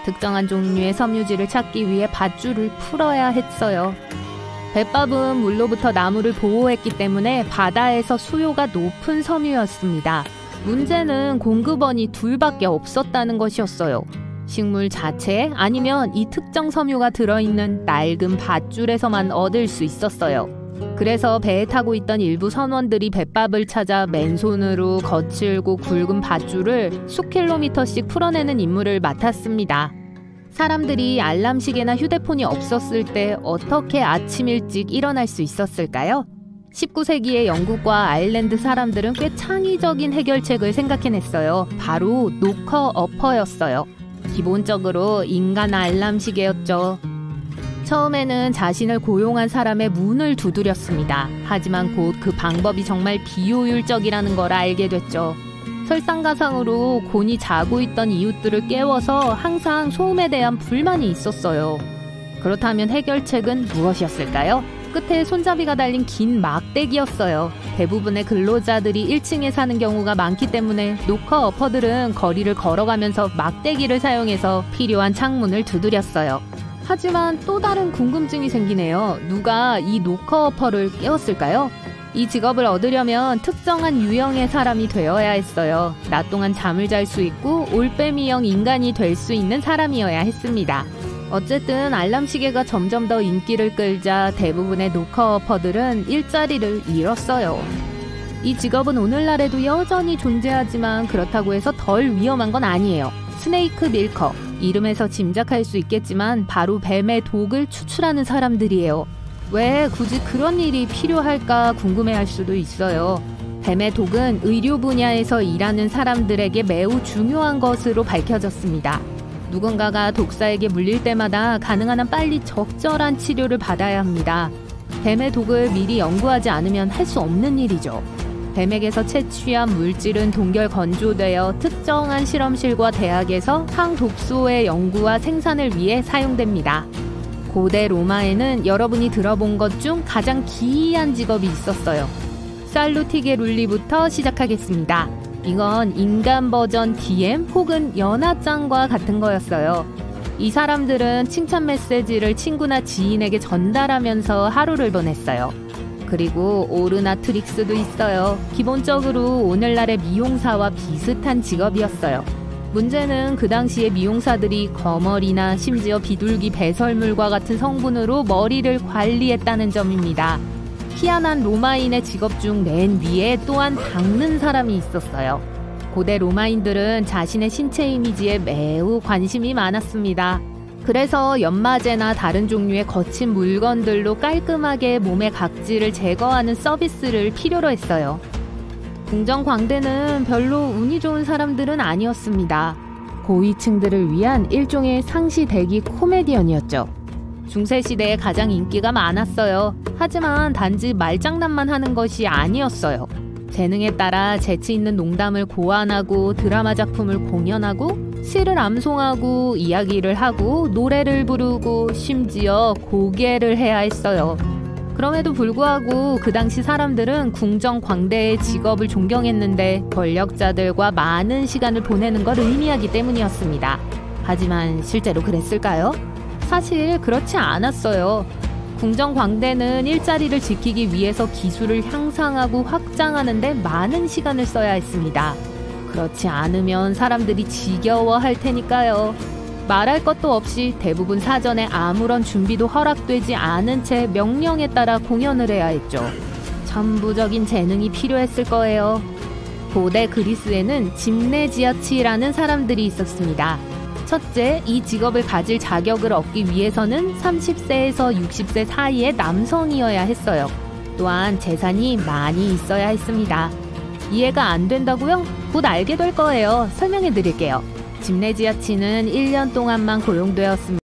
특정한 종류의 섬유질을 찾기 위해 밧줄을 풀어야 했어요. 뱃밥은 물로부터 나무를 보호했기 때문에 바다에서 수요가 높은 섬유였습니다. 문제는 공급원이 둘밖에 없었다는 것이었어요. 식물 자체 아니면 이 특정 섬유가 들어있는 낡은 밧줄에서만 얻을 수 있었어요. 그래서 배에 타고 있던 일부 선원들이 뱃밥을 찾아 맨손으로 거칠고 굵은 밧줄을 수킬로미터씩 풀어내는 임무를 맡았습니다. 사람들이 알람시계나 휴대폰이 없었을 때 어떻게 아침 일찍 일어날 수 있었을까요? 19세기의 영국과 아일랜드 사람들은 꽤 창의적인 해결책을 생각해냈어요. 바로 노커 어퍼였어요. 기본적으로 인간 알람시계였죠. 처음에는 자신을 고용한 사람의 문을 두드렸습니다. 하지만 곧 그 방법이 정말 비효율적이라는 걸 알게 됐죠. 설상가상으로 곤히 자고 있던 이웃들을 깨워서 항상 소음에 대한 불만이 있었어요. 그렇다면 해결책은 무엇이었을까요? 끝에 손잡이가 달린 긴 막대기였어요. 대부분의 근로자들이 1층에 사는 경우가 많기 때문에 노커 어퍼들은 거리를 걸어가면서 막대기를 사용해서 필요한 창문을 두드렸어요. 하지만 또 다른 궁금증이 생기네요. 누가 이 노커 어퍼를 깨웠을까요? 이 직업을 얻으려면 특정한 유형의 사람이 되어야 했어요. 낮 동안 잠을 잘 수 있고 올빼미형 인간이 될 수 있는 사람이어야 했습니다. 어쨌든 알람시계가 점점 더 인기를 끌자 대부분의 노커 어퍼들은 일자리를 잃었어요. 이 직업은 오늘날에도 여전히 존재하지만 그렇다고 해서 덜 위험한 건 아니에요. 스네이크 밀커, 이름에서 짐작할 수 있겠지만 바로 뱀의 독을 추출하는 사람들이에요. 왜 굳이 그런 일이 필요할까 궁금해할 수도 있어요. 뱀의 독은 의료 분야에서 일하는 사람들에게 매우 중요한 것으로 밝혀졌습니다. 누군가가 독사에게 물릴 때마다 가능한 한 빨리 적절한 치료를 받아야 합니다. 뱀의 독을 미리 연구하지 않으면 할 수 없는 일이죠. 뱀에게서 채취한 물질은 동결 건조되어 특정한 실험실과 대학에서 항독소의 연구와 생산을 위해 사용됩니다. 고대 로마에는 여러분이 들어본 것 중 가장 기이한 직업이 있었어요. 살루티게 룰리부터 시작하겠습니다. 이건 인간 버전 DM 혹은 연하장과 같은 거였어요. 이 사람들은 칭찬 메시지를 친구나 지인에게 전달하면서 하루를 보냈어요. 그리고 오르나트릭스도 있어요. 기본적으로 오늘날의 미용사와 비슷한 직업이었어요. 문제는 그 당시에 미용사들이 거머리나 심지어 비둘기 배설물과 같은 성분으로 머리를 관리했다는 점입니다. 희한한 로마인의 직업 중 맨 위에 또한 닦는 사람이 있었어요. 고대 로마인들은 자신의 신체 이미지에 매우 관심이 많았습니다. 그래서 연마제나 다른 종류의 거친 물건들로 깔끔하게 몸의 각질을 제거하는 서비스를 필요로 했어요. 궁정광대는 별로 운이 좋은 사람들은 아니었습니다. 고위층들을 위한 일종의 상시대기 코미디언이었죠. 중세시대에 가장 인기가 많았어요. 하지만 단지 말장난만 하는 것이 아니었어요. 재능에 따라 재치 있는 농담을 고안하고 드라마 작품을 공연하고 시를 암송하고 이야기를 하고 노래를 부르고 심지어 고개를 해야 했어요. 그럼에도 불구하고 그 당시 사람들은 궁정광대의 직업을 존경했는데 권력자들과 많은 시간을 보내는 걸 의미하기 때문이었습니다. 하지만 실제로 그랬을까요? 사실 그렇지 않았어요. 궁정광대는 일자리를 지키기 위해서 기술을 향상하고 확장하는 데 많은 시간을 써야 했습니다. 그렇지 않으면 사람들이 지겨워할 테니까요. 말할 것도 없이 대부분 사전에 아무런 준비도 허락되지 않은 채 명령에 따라 공연을 해야 했죠. 천부적인 재능이 필요했을 거예요. 고대 그리스에는 짐네지아치라는 사람들이 있었습니다. 첫째, 이 직업을 가질 자격을 얻기 위해서는 30세에서 60세 사이의 남성이어야 했어요. 또한 재산이 많이 있어야 했습니다. 이해가 안 된다고요? 곧 알게 될 거예요. 설명해 드릴게요. 짐네지아치는 1년 동안만 고용되었습니다.